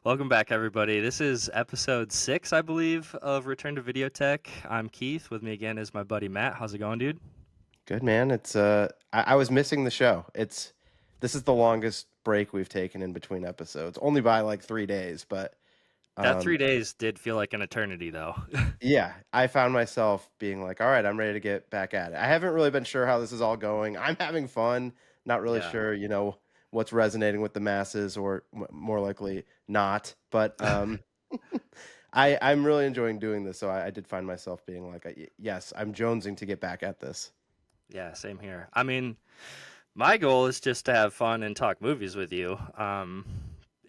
Welcome back, everybody. This is episode 6, I believe, of Return to Videotech. I'm Keith. With me again is my buddy Matt. How's it going, dude? Good man. I was missing the show. This is the longest break we've taken in between episodes, only by like 3 days. But That um, 3 days did feel like an eternity, though. yeah, I found myself being like, all right, I'm ready to get back at it. I haven't really been sure how this is all going. I'm having fun, not really Yeah. sure, what's resonating with the masses, or more likely not. But I'm really enjoying doing this. So I did find myself being like, yes, I'm jonesing to get back at this. Yeah, same here. I mean, my goal is just to have fun and talk movies with you.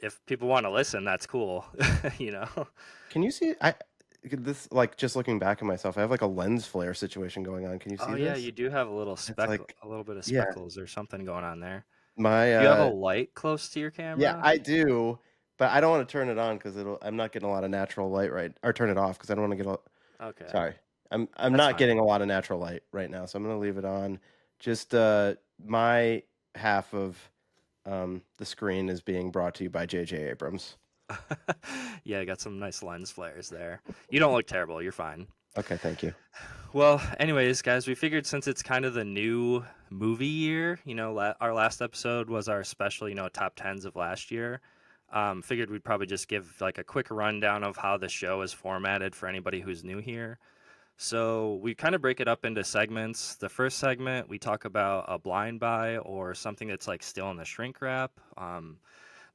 If people want to listen, that's cool, you know? Can you see? This, like, just looking back at myself, I have like a lens flare situation going on. Can you Oh, see yeah, this? you do have a little It's like, a little bit of yeah, speckles or something going on there. my Do you have a light close to your yeah, camera? I do, but I don't want to turn it on because I'm not getting a lot of natural light, right? Or turn it off because I don't want to get Okay, sorry. I'm that's not fine. getting a lot of natural light right now, so I'm gonna leave it on. Just my half of the screen is being brought to you by J.J. Abrams. Yeah, I got some nice lens flares there. You don't look terrible. You're fine. Okay, thank you. Well, anyways, guys, we figured since it's kind of the new movie year, our last episode was our special, top tens of last year. Figured we'd probably just give like a quick rundown of how the show is formatted for anybody who's new here. So we kind of break it up into segments. The first segment, we talk about a blind buy or something that's like still in the shrink wrap.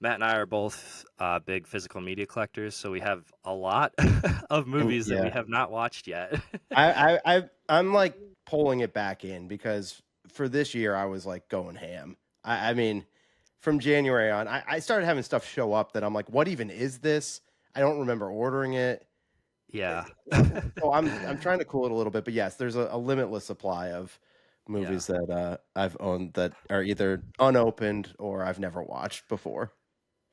Matt and I are both big physical media collectors, so we have a lot of And movies that we yeah, have not watched yet. I'm like pulling it back in because for this year I was like going ham. I mean, from January on, I started having stuff show up that I'm like, what even is this? I don't remember ordering it. Yeah. So I'm trying to cool it a little bit, but yes, there's a limitless supply of Yeah. movies that I've owned that are either unopened or I've never watched before.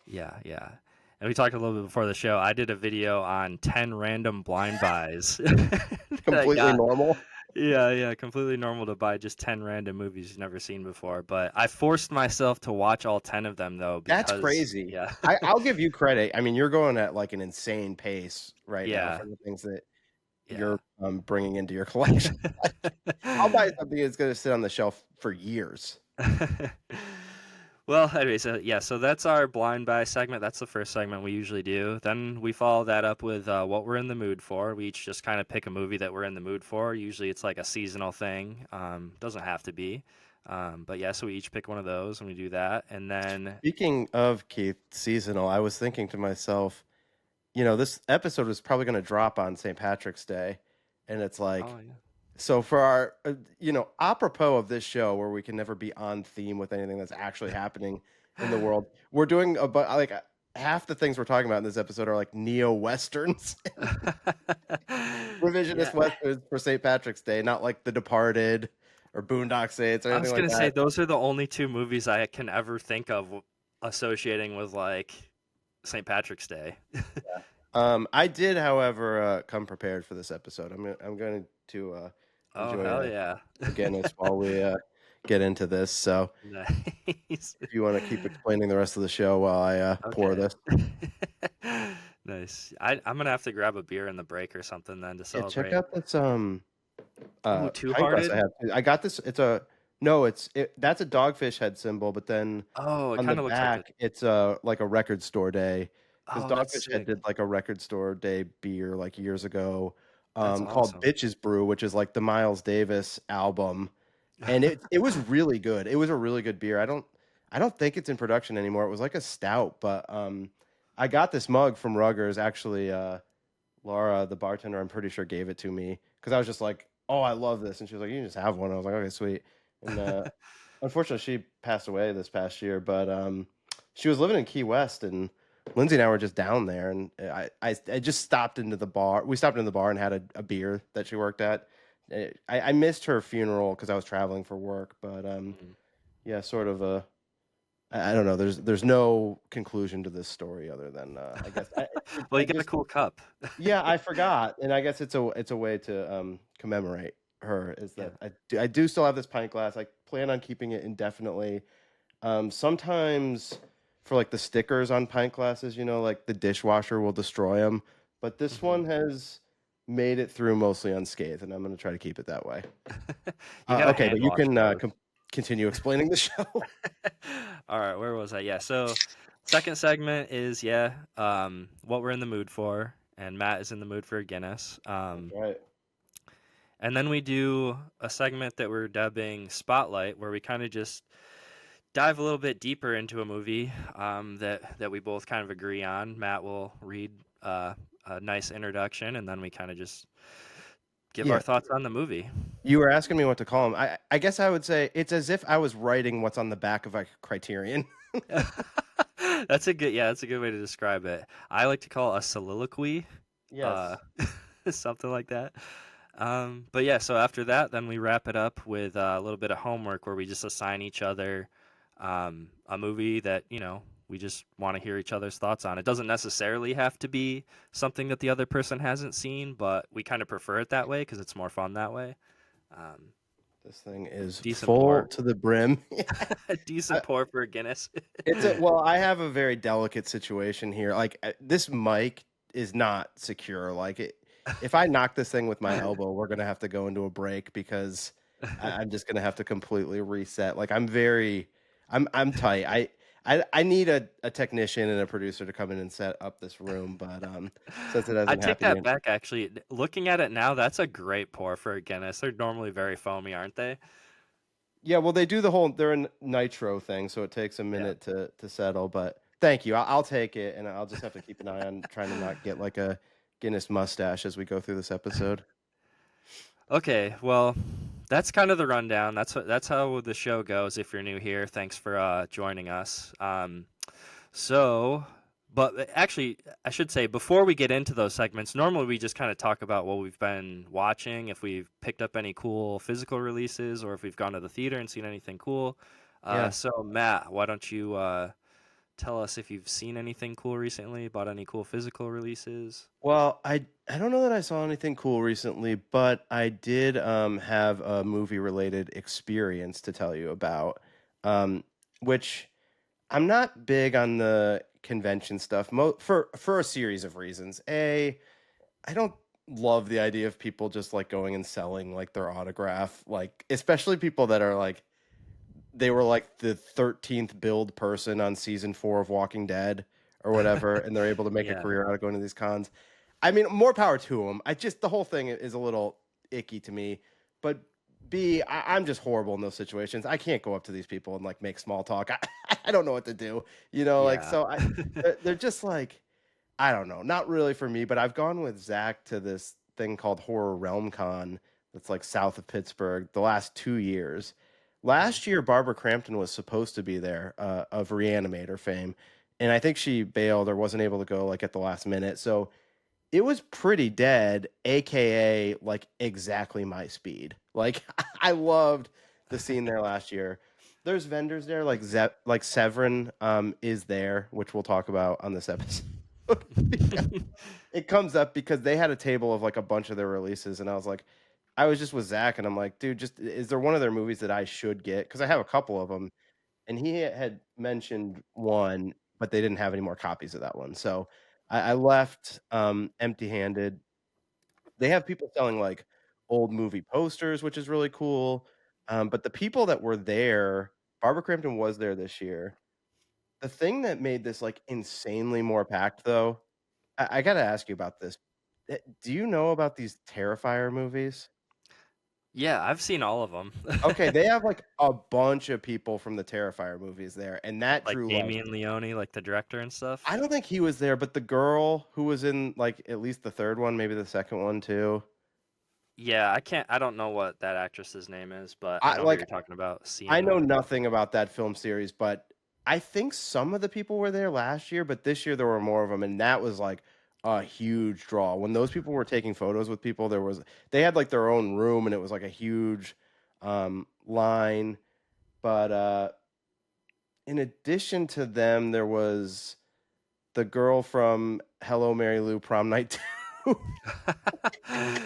Yeah, yeah. And we talked a little bit before the show. I did a video on 10 random blind buys that I Completely got. normal. Yeah, yeah, completely normal to buy just 10 random movies you've never seen before, but I forced myself to watch all 10 of them though That's because crazy. yeah. I'll give you credit. I mean, you're going at like an insane pace right now Yeah, for the things that yeah. you're bringing into your collection. I'll buy something that's going to sit on the shelf for years. Well, anyway, so that's our blind buy segment. That's the first segment we usually do. Then we follow that up with what we're in the mood for. We each just kind of pick a movie that we're in the mood for. Usually it's like a seasonal thing. Doesn't have to be. But yeah, so we each pick one of those and we do that. And then, Speaking of Keith seasonal, I was thinking to myself, this episode was probably going to drop on St. Patrick's Day, and it's oh like, yeah. so for our, apropos of this show where we can never be on theme with anything that's actually happening in the world, we're doing like half the things we're talking about in this episode are like neo westerns, revisionist Yeah. westerns for St. Patrick's Day, not like The Departed or Boondock Saints or I anything was like gonna say that. those are the only two movies I can ever think of associating with like St. Patrick's Day. I did, however, come prepared for this episode. I'm going to Oh enjoy hell yeah. a Guinness while we get into this. So Nice. if you want to keep explaining the rest of the show while I pour Okay. this, Nice. I'm gonna have to grab a beer in the break or something then to yeah, check celebrate. out this Ooh, Two pint glass I Hearted. have. I got this. It's a no. That's a dogfish head symbol, but then Oh, it on the kind of looks like a. back it's like a record store day because Oh, that's Dogfish Head sick. did like a record store day beer like years ago, That's called awesome. Bitches Brew, which is like the Miles Davis album, and it was really good. It was a really good beer. I don't think it's in production anymore. It was like a stout, but I got this mug from Ruggers. Actually, Laura, the bartender, I'm pretty sure gave it to me because I was just like, "Oh, I love this," and she was like, "You can just have one." I was like, "Okay, sweet." And unfortunately, she passed away this past year, but she was living in Key West, and Lindsay and I were just down there, and I just stopped into the bar. We stopped in the bar and had a beer that she worked at. I missed her funeral because I was traveling for work, but Mhm. yeah, sort of a. I don't know. There's no conclusion to this story other than I guess Well, I you got a just cool cup. yeah, I forgot, and I guess it's a way to commemorate her. Is Yeah. that I do still have this pint glass. I plan on keeping it indefinitely. Sometimes for like the stickers on pint glasses, you know, like the dishwasher will destroy them. But this Hmm. one has made it through mostly unscathed, and I'm going to try to keep it that way. You gotta Okay, hand but you wash can those. continue explaining the show. All right, where was I? Yeah, so second segment is what we're in the mood for, and Matt is in the mood for a Guinness. That's right. And then we do a segment that we're dubbing Spotlight, where we kind of just dive a little bit deeper into a movie that we both kind of agree on. Matt will read a nice introduction, and then we kind of just give our Yeah, thoughts on the movie. you were asking me what to call them. I guess I would say it's as if I was writing what's on the back of a Criterion. That's a good way to describe it. I like to call it a soliloquy, uh, Yes. something like that. But yeah, so after that, then we wrap it up with a little bit of homework where we just assign each other a movie that, we just want to hear each other's thoughts on. It doesn't necessarily have to be something that the other person hasn't seen, but we kind of prefer it that way because it's more fun that way. Um, This thing is Decent full pour. to the brim. Decent pour for a Guinness. Well, I have a very delicate situation here. Like this mic is not secure. Like if I knock this thing with my elbow, we're gonna have to go into a break because I'm just gonna have to completely reset. Like I'm tight. I need a technician and a producer to come in and set up this room, but since it I hasn't take happened that yet. back, actually. Looking at it now, that's a great pour for a Guinness. They're normally very foamy, aren't they? Yeah, well, they do they're a nitro thing, so it takes a Yeah. minute to settle. But thank you, I'll take it, and I'll just have to keep an eye on trying to not get like a Guinness mustache as we go through this episode. Okay, well, that's kind of the rundown. That's how the show goes. If you're new here, thanks for joining us. So, but actually, I should say before we get into those segments, normally we just kind of talk about what we've been watching, if we've picked up any cool physical releases, or if we've gone to the theater and seen anything cool. Yeah. So Matt, why don't you tell us if you've seen anything cool recently, bought any cool physical releases? Well, I don't know that I saw anything cool recently, but I did have a movie related experience to tell you about, um, which I'm not big on the convention stuff for a series of reasons. I don't love the idea of people just like going and selling like their autograph, like especially people that are like they were like the 13th build person on season 4 of Walking Dead or whatever, and they're able to make a Yeah, career out of going to these cons. I mean, more power to them. I just the whole thing is a little icky to me. But I'm just horrible in those situations. I can't go up to these people and like make small talk. I don't know what to do. You know, like yeah. so they're just like I don't know, not really for me, but I've gone with Zach to this thing called Horror Realm Con that's like south of Pittsburgh the last 2 years. Mhm. Last year, Barbara Crampton was supposed to be there of Reanimator fame, and I think she bailed or wasn't able to go like at the last minute. So it was pretty dead, aka like exactly my speed. Like I loved the scene there last year. There's vendors there like like Severin is there, which we'll talk about on this episode. It comes up because they had a table of like a bunch of their releases, and I was just with Zach, and I'm like, dude, just is there one of their movies that I should get? Because I have a couple of them, and he had mentioned one, but they didn't have any more copies of that one. So I left empty-handed. They have people selling like old movie posters, which is really cool. But the people that were there, Barbara Crampton was there this year. The thing that made this like insanely more packed, though, I gotta ask you about this. Do you know about these Terrifier movies? Yeah, I've seen all of them. Okay, they have like a bunch of people from the Terrifier movies there, and that Like drew like Damien Leone, like the director and stuff. I don't think he was there, but the girl who was in like at least the third one, maybe the second one too. Yeah, I don't know what that actress's name is, but I I know who like you're talking about, I seeing know one. nothing about that film series, but I think some of the people were there last year, but this year there were more of them, and that was like a huge draw. When those people were taking photos with people, they had like their own room, and it was like a huge line. But in addition to them, there was the girl from Hello Mary Lou Prom Night 2.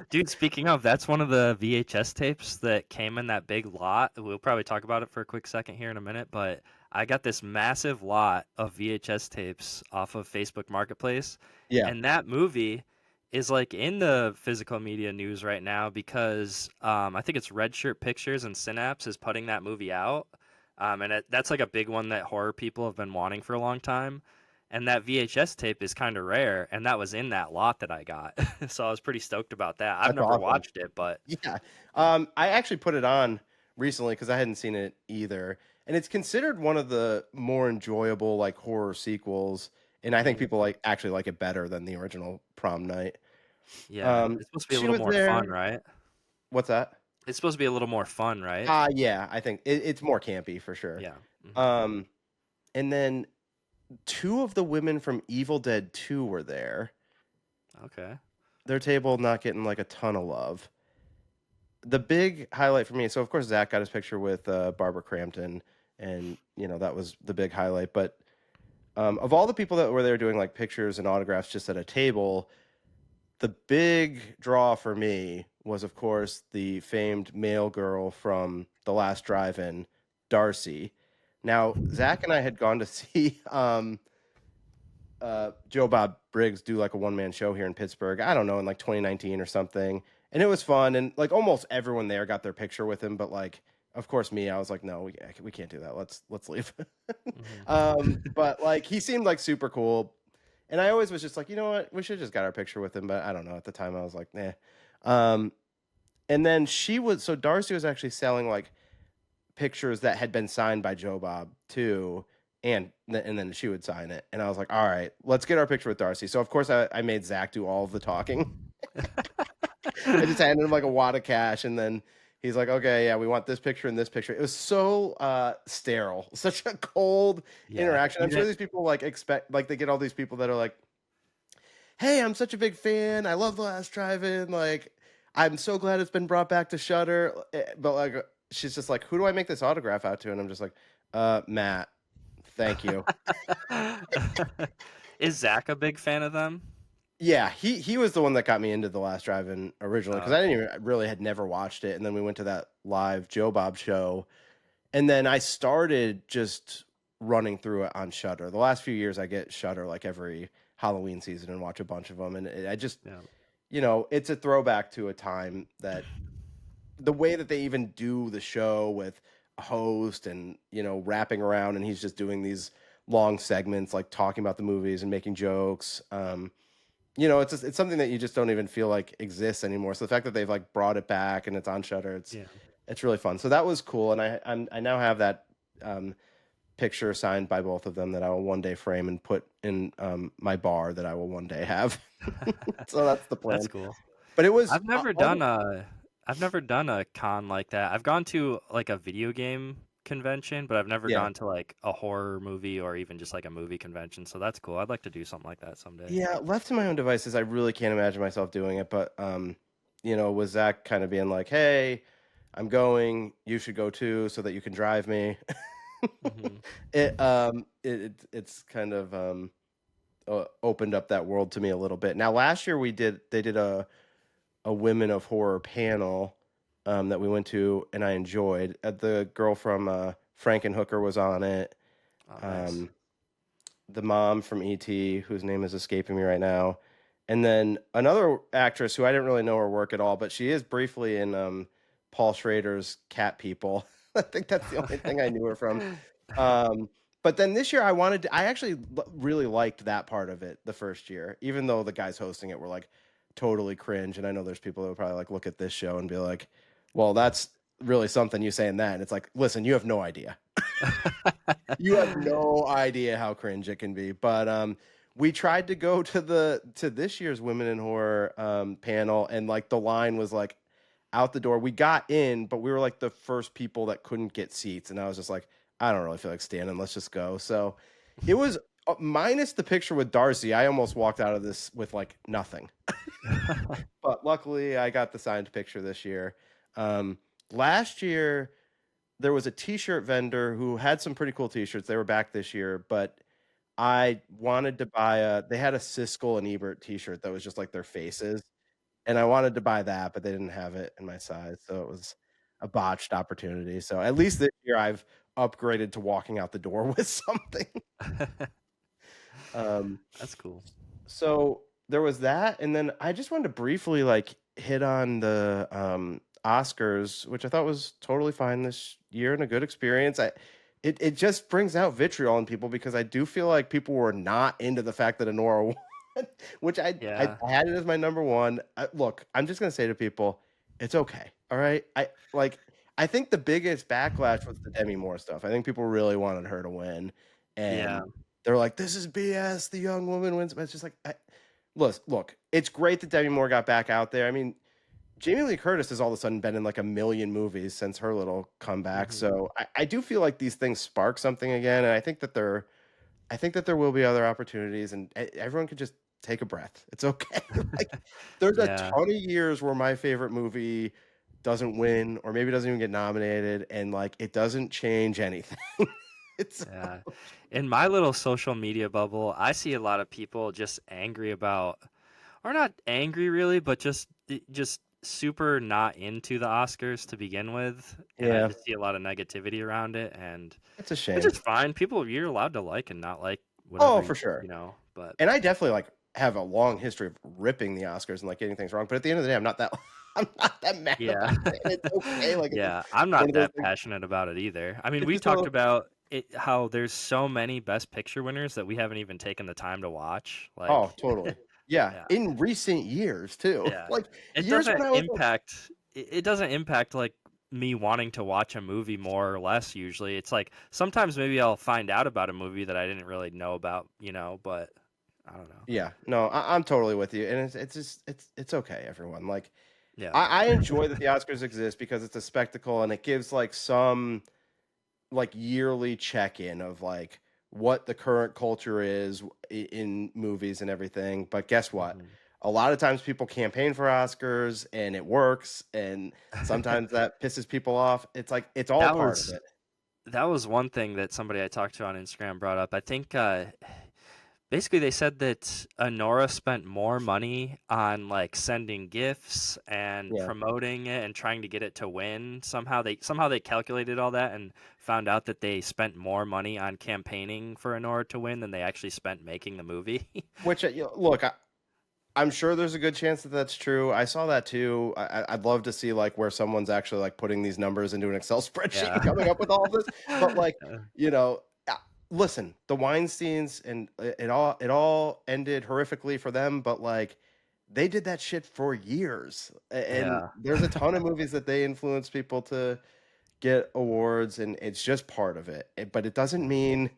Dude, speaking of, that's one of the VHS tapes that came in that big lot. We'll probably talk about it for a quick second here in a minute, but I got this massive lot of VHS tapes off of Facebook Marketplace, Yeah, and that movie is like in the physical media news right now because I think it's Red Shirt Pictures and Synapse is putting that movie out, and that's like a big one that horror people have been wanting for a long time. And that VHS tape is kind of rare, and that was in that lot that I got. So I was pretty stoked about that. I've that's never awesome. watched it, but Yeah. I actually put it on recently because I hadn't seen it either. And it's considered one of the more enjoyable like horror sequels. And I think mhm, people actually like it better than the original Prom Night. yeah, it's supposed to be a She little was more fun, there. right? What's that? It's supposed to be a little more fun, right? Yeah, I think it's more campy for sure. Yeah. Hmm. Um, and then two of the women from Evil Dead 2 were there. Okay. Their table not getting like a ton of love. The big highlight for me, so of course Zach got his picture with Barbara Crampton, and that was the big highlight. But of all the people that were there doing like pictures and autographs just at a table, the big draw for me was of course the famed male girl from The Last Drive-In, Darcy. Now Zach and I had gone to see Joe Bob Briggs do like a one-man show here in Pittsburgh. I don't know, in like 2019 or something. And it was fun. And like almost everyone there got their picture with him. But like, of course, me, I was like, no, we can't do that. Let's leave. Hmm. But like, he seemed like super cool. And I always was just like, you know what? We should have just got our picture with him. But I don't know. At the time, I was like, nah. Um, and then so Darcy was actually selling like pictures that had been signed by Joe Bob too, and then she would sign it, and I was like, all right, let's get our picture with Darcy. So of course I made Zach do all of the talking. I just handed him like a wad of cash, and then he's like, okay, yeah, we want this picture and this picture. It was so sterile, such a cold Yeah. interaction. You I'm sure didn't. these people like expect, like, they get all these people that are like, hey, I'm such a big fan, I love The Last Drive-In, like, I'm so glad it's been brought back to Shutter. But like, she's just like, who do I make this autograph out to? And I'm just like, Matt, thank you. Is Zach a big fan of them? Yeah, he was the one that got me into The Last Drive-In originally Oh, because I okay. didn't even really had never watched it, and then we went to that live Joe Bob show, and then I started just running through it on Shutter. The last few years, I get Shutter like every Halloween season and watch a bunch of them, and I just, Yeah. it's a throwback to a time that the way that they even do the show with a host and wrapping around, and he's just doing these long segments like talking about the movies and making jokes. It's something that you just don't even feel like exists anymore. So the fact that they've like brought it back and it's on Shutter, Yeah. it's really fun. So that was cool, and I now have that um, picture signed by both of them that I will one day frame and put in my bar that I will one day have. So that's the That's plan. cool. But it was I've never done a I've never done a con like that. I've gone to like a video game convention, but I've never yeah. gone to like a horror movie or even just like a movie convention. So that's cool. I'd like to do something like that someday. Yeah, left to my own devices, I really can't imagine myself doing it. But with Zach kind of being like, "Hey, I'm going. You should go too, so that you can drive me." Hmm. It's kind of opened up that world to me a little bit. Now, last year they did a Women of Horror panel that we went to, and I enjoyed. The girl from Frankenhooker was on it. Oh, nice. Um, the mom from ET, whose name is escaping me right now, and then another actress who I didn't really know her work at all, but she is briefly in Paul Schrader's Cat People. I think that's the only thing I knew her from. Um, but then this year, I actually really liked that part of it the first year, even though the guys hosting it were like totally cringe. And I know there's people that would probably like look at this show and be like, well, that's really something you saying that. And it's like, listen, you have no idea. You have no idea how cringe it can be. But we tried to go to this year's Women in Horror panel, and like the line was like out the door. We got in, but we were like the first people that couldn't get seats, and I was just like, I don't really feel like standing. Let's just go. So it was minus the picture with Darcy. I almost walked out of this with like nothing. But luckily, I got the signed picture this year. Last year, there was a T-shirt vendor who had some pretty cool T-shirts. They were back this year, but I wanted to buy they had a Siskel and Ebert T-shirt that was just like their faces, and I wanted to buy that, but they didn't have it in my size, so it was a botched opportunity. So at least this year I've upgraded to walking out the door with something. Um, That's cool. so there was that, and then I just wanted to briefly like hit on the Oscars, which I thought was totally fine this year and a good experience. It just brings out vitriol in people because I do feel like people were not into the fact that Honora won, which Yeah. I had it as my number one. Look, I'm just gonna say to people, it's okay. All right, I think the biggest backlash was the Demi Moore stuff. I think people really wanted her to win, Yeah. and they're like, "This is BS. The young woman wins." But it's just like, look, it's great that Demi Moore got back out there. I mean, Jamie Lee Curtis has all of a sudden been in like a million movies since her little comeback. Mhm. So I do feel like these things spark something again, and I think that there will be other opportunities, and everyone could just take a breath. It's okay. Like, there's a Yeah. ton of years where my favorite movie doesn't win, or maybe doesn't even get nominated, and like it doesn't change anything. It's Yeah. In my little social media bubble, I see a lot of people just angry about, or not angry really, but just super not into the Oscars to begin with, and I yeah, just see a lot of negativity around it, and it's a which shame. is fine. People, you're allowed to like and not like Oh, whatever for sure. but And I definitely like have a long history of ripping the Oscars and like getting things wrong. But at the end of the day, I'm not that I'm not that mad yeah. about it. And it's okay. Like it's just Yeah, I'm one not of those that things. passionate about it either. I mean, It's we've just one talked of about it, how there's so many Best Picture winners that we haven't even taken the time to watch. Like, oh, totally. Yeah. yeah, In recent years too. yeah. Like It years when doesn't I was like, impact. It doesn't impact like me wanting to watch a movie more or less. Usually, it's like sometimes maybe I'll find out about a movie that I didn't really know about. But I don't know. yeah, no, I'm totally with you. And it's just it's okay, everyone. Like Yeah. I enjoy that the Oscars exist because it's a spectacle and it gives like some like yearly check-in of like what the current culture is in movies and everything. But guess what? Mhm. A lot of times people campaign for Oscars and it works, and sometimes that pisses people off. It's like it's all That part of was it. that was one thing that somebody I talked to on Instagram brought up. I think basically they said that Honora spent more money on like sending gifts and Yeah. promoting it and trying to get it to win. Somehow they calculated all that and found out that they spent more money on campaigning for Honora to win than they actually spent making the movie. Which look, I'm sure there's a good chance that that's true. I saw that too. I'd love to see like where someone's actually like putting these numbers into an Excel spreadsheet Yeah. and coming up with all of this. But like, Uh, you know, listen, the Weinsteins and it all ended horrifically for them. But like, they did that shit for years, and yeah. there's a ton of movies that they influence people to get awards, and it's just part of it. But it doesn't Mhm. mean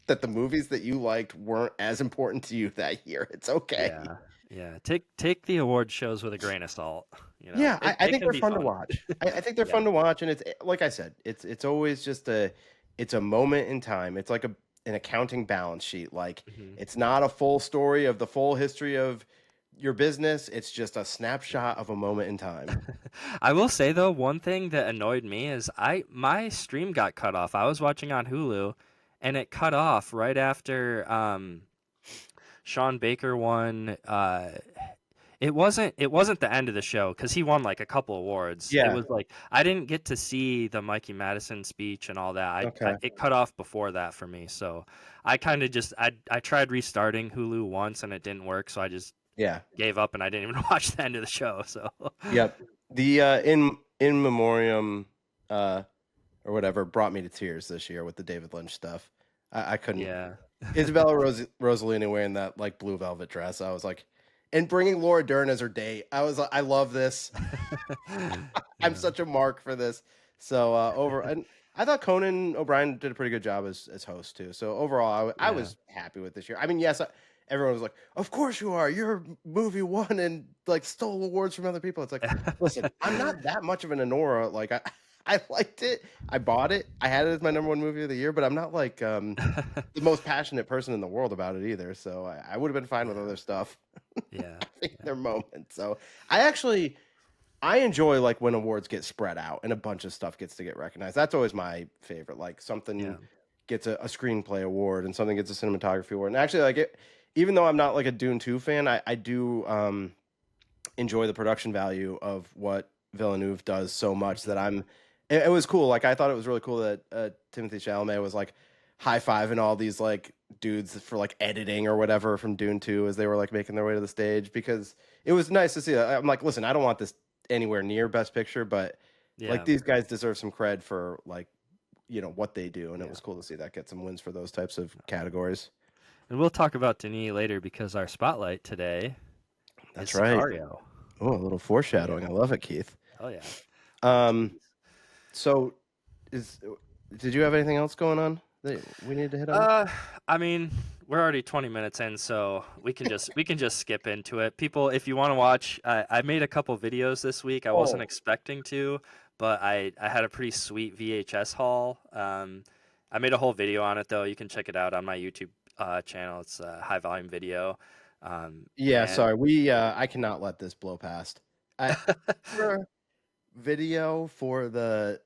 that the movies that you liked weren't as important to you that year. It's okay. Yeah. Yeah. Take the award shows with a grain of salt. Yeah, It I it think can they're be fun to fun. watch. I think they're Yeah. fun to watch, and it's like I said, it's always just it's a moment in time. It's like an accounting balance sheet. Like Mhm. it's not a full story of the full history of your business. It's just a snapshot of a moment in time. I will say though, one thing that annoyed me is my stream got cut off. I was watching on Hulu, and it cut off right after Sean Baker won. It wasn't the end of the show because he won like a couple awards. It Yeah. was like I didn't get to see the Mikey Madison speech and all that. Okay. It cut off before that for me, so I kind of just I tried restarting Hulu once and it didn't work, so I just Yeah. gave up and I didn't even watch the end of the show. So Yep. The in memoriam or whatever brought me to tears this year with the David Lynch stuff. I couldn't. yeah. Isabella Rossellini wearing that like blue velvet dress. I was like, and bringing Laura Dern as her date. I was like, I love this. I'm Yeah. such a mark for this. So and I thought Conan O'Brien did a pretty good job as host too. So overall, I Yeah. was happy with this year. I mean, yes, everyone was like, "Of course you are. Your movie won and like stole awards from other people." It's like, listen, I'm not that much of an Honora. Like I liked it. I bought it. I had it as my number one movie of the year. But I'm not like the most passionate person in the world about it either. So I would have been fine with Yeah. other stuff Yeah. in their moment. So I enjoy like when awards get spread out and a bunch of stuff gets to get recognized. That's always my favorite. Like something Yeah. gets a screenplay award and something gets a cinematography award. And actually, like even though I'm not like a Dune 2 fan, I do enjoy the production value of what Villeneuve does so much that it was cool. Like I thought it was really cool that Timothée Chalamet was like high-fiving all these like dudes for like editing or whatever from Dune 2 as they were like making their way to the stage, because it was nice to see that. I'm like, listen, I don't want this anywhere near Best Picture, but like Yeah. these guys deserve some cred for like, what they do, and it Yeah. was cool to see that get some wins for those types of categories. And we'll talk about Denis later because our spotlight today is That's right. Sicario. Oh, a little foreshadowing. I love it, Keith. Oh yeah. Um, so is did you have anything else going on that we need to hit on? I mean, we're already 20 minutes in, so we can just skip into it. People, if you want to watch, I made a couple videos this week. I wasn't Oh, expecting to, but I had a pretty sweet VHS haul. I made a whole video on it though. You can check it out on my YouTube channel. It's a high volume video. yeah, And sorry. I cannot let this blow past. I for video for the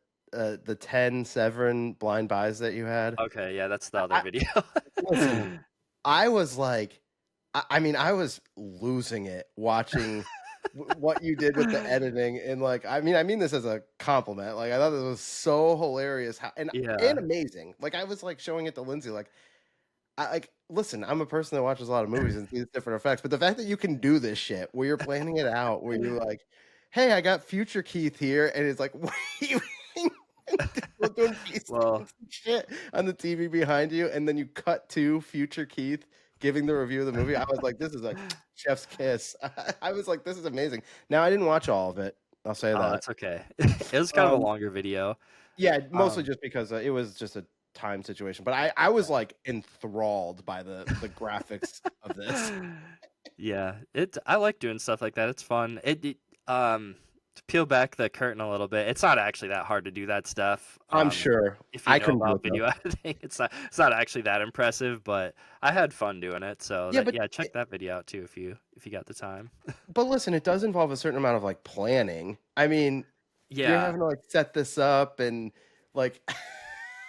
10 Severin blind buys that you had. okay, yeah, that's the other I video. listen, I was like, I mean, I was losing it watching what you did with the editing, and like, I mean this as a compliment. Like, I thought this was so hilarious, how and Yeah. amazing. Like, I was like showing it to Lindsay, like, I like listen. I'm a person that watches a lot of movies and sees different effects, but the fact that you can do this shit where you're planning it out, where you're like, hey, I got future Keith here, and it's like, waving and people doing peace Well, signs and shit on the TV behind you, and then you cut to future Keith giving the review of the movie. I was like, this is like chef's kiss. I was like, this is amazing. Now I didn't watch all of it. I'll say oh, that. it's okay. It was kind of a Um, longer video. yeah, mostly Um, just because it was just a time situation. But I was like enthralled by the graphics of this. Yeah, I like doing stuff like that. It's fun. To peel back the curtain a little bit, it's not actually that hard to do that stuff. I'm sure If you I know couldn't do about it though. video editing, it's not actually that impressive, but I had fun doing it. So Yeah, that yeah, check that video out too if you got the time. but listen, it does involve a certain amount of like planning. I mean, you're Yeah, having to like set this up and like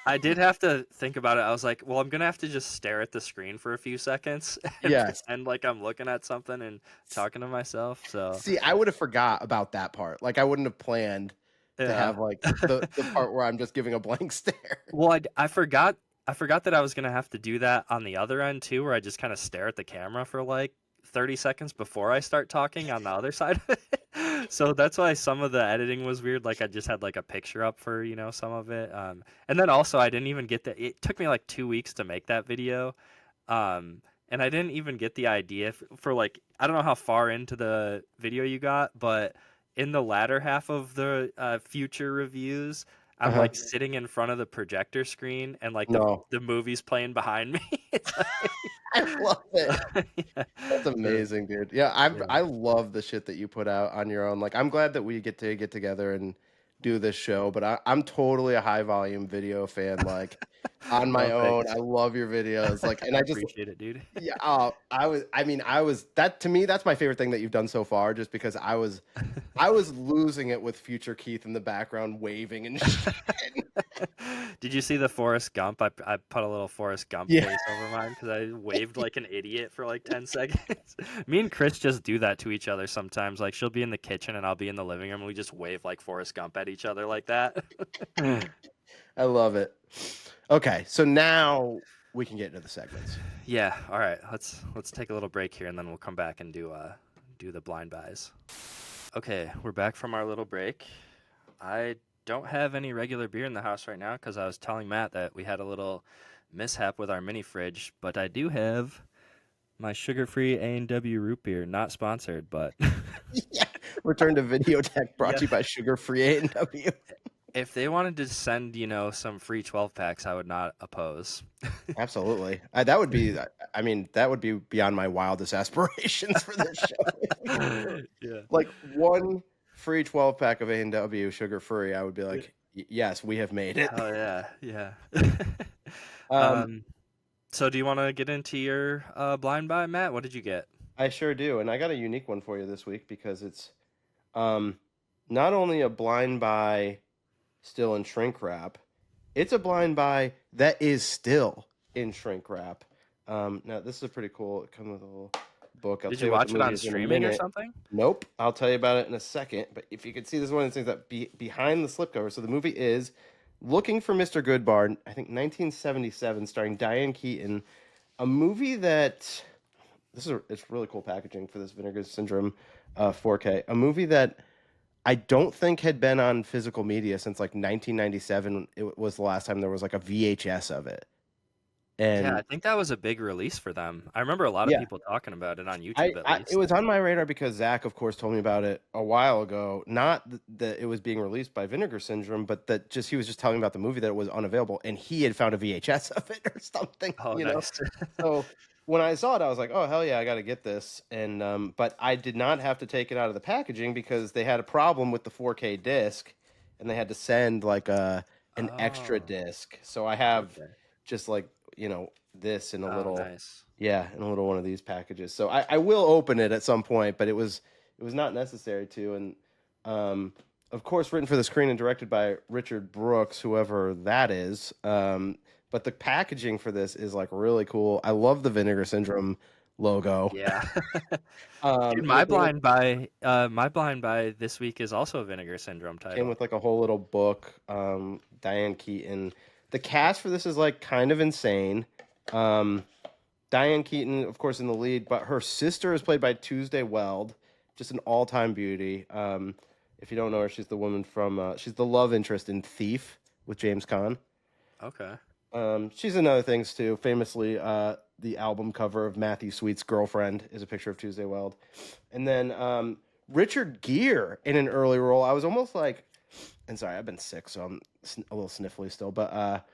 I did have to think about it. I was like, well, I'm gonna have to just stare at the screen for a few seconds and yes. pretend like I'm looking at something and talking to myself. So See, I would have forgot about that part. Like I wouldn't have planned to yeah. have like the part where I'm just giving a blank stare. Well, I forgot that I was gonna have to do that on the other end too, where I just kind of stare at the camera for like 30 seconds before I start talking on the other side of it. So that's why some of the editing was weird. Like I just had like a picture up for, some of it. And then also I didn't even get that. It took me like 2 weeks to make that video. And I didn't even get the idea for like, I don't know how far into the video you got, but in the latter half of the future reviews, I'm Uh-huh. like sitting in front of the projector screen and like the No, the movie's playing behind me. It's I love it. yeah. That's Uh, amazing, dude. Yeah, yeah. I love the shit that you put out on your own. Like, I'm glad that we get together and do this show. But I'm totally a high volume video fan. Like, on my Oh, own, I thanks. love your videos. Like, and I I just appreciate it, dude. yeah. I mean, I was that to me. That's my favorite thing that you've done so far. Just because I was losing it with future Keith in the background waving and shit. Did you see the Forrest Gump? I put a little Forrest Gump Yeah. face over mine because I waved like an idiot for like 10 seconds. Me and Chris just do that to each other sometimes. Like she'll be in the kitchen and I'll be in the living room and we just wave like Forrest Gump at each other like that. I love it. Okay, so now we can get into the segments. Yeah, all right. Let's take a little break here and then we'll come back and do the blind buys. Okay, we're back from our little break. I don't have any regular beer in the house right now because I was telling Matt that we had a little mishap with our mini fridge, but I do have my sugar-free A&W root beer, not sponsored, but Yeah. Return to Videotech brought yeah. to you by Sugar Free A&W. If they wanted to send, some free 12 packs, I would not oppose. Absolutely. That would be, I mean, that would be beyond my wildest aspirations for this show. Yeah. Like one free 12 pack of A&W sugar free, I would be Yeah. like, yes, we have made it. Oh yeah, yeah. Um, um, so do you want to get into your blind buy, Matt? What did you get? I sure do. And I got a unique one for you this week because it's um, not only a blind buy still in shrink wrap, It's a blind buy that is still in shrink wrap. Now this is pretty cool. It comes with a little book. I'll Did tell you you what the watch it movie on is in a streaming or minute. something? Nope, I'll tell you about it in a second. But if you could see, this is one of the things that behind the slipcover. So the movie is Looking for Mr. Goodbar, I think 1977, starring Diane Keaton. A movie that it's really cool packaging for this Vinegar Syndrome 4K. A movie that I don't think had been on physical media since like 1997. It was the last time there was like a VHS of it. Yeah, I And think that was a big release for them. I remember a lot of yeah, people talking about it on YouTube at it least. was on my radar because Zach, of course, told me about it a while ago. Not that it was being released by Vinegar Syndrome, but that just he was just telling me about the movie that it was unavailable, and he had found a VHS of it or something, Oh, you know. nice. So when I saw it, I was like, "Oh hell yeah, I got to get this!" And but I did not have to take it out of the packaging because they had a problem with the 4K disc, and they had to send like an extra Oh, disc. So I have okay. just like this in a Oh, little nice. in a little one of these packages. So I will open it at some point, but it was not necessary to. And of course, written for the screen and directed by Richard Brooks, whoever that is. But the packaging for this is like really cool. I love the Vinegar Syndrome logo. Yeah. Dude, And my it came with blind buy, my blind buy this week is also a Vinegar Syndrome title. like a whole little book. Diane Keaton. The cast for this is like kind of insane. Um, Diane Keaton, of course, in the lead, but her sister is played by Tuesday Weld, just an all-time beauty. If you don't know her, she's the woman from she's the love interest in Thief with James Caan. Okay. She's in other things too. Famously, the album cover of Matthew Sweet's girlfriend is a picture of Tuesday Weld, and then Richard Gere in an early role. I was almost like, and sorry, I've been sick, so I'm a little sniffly still, but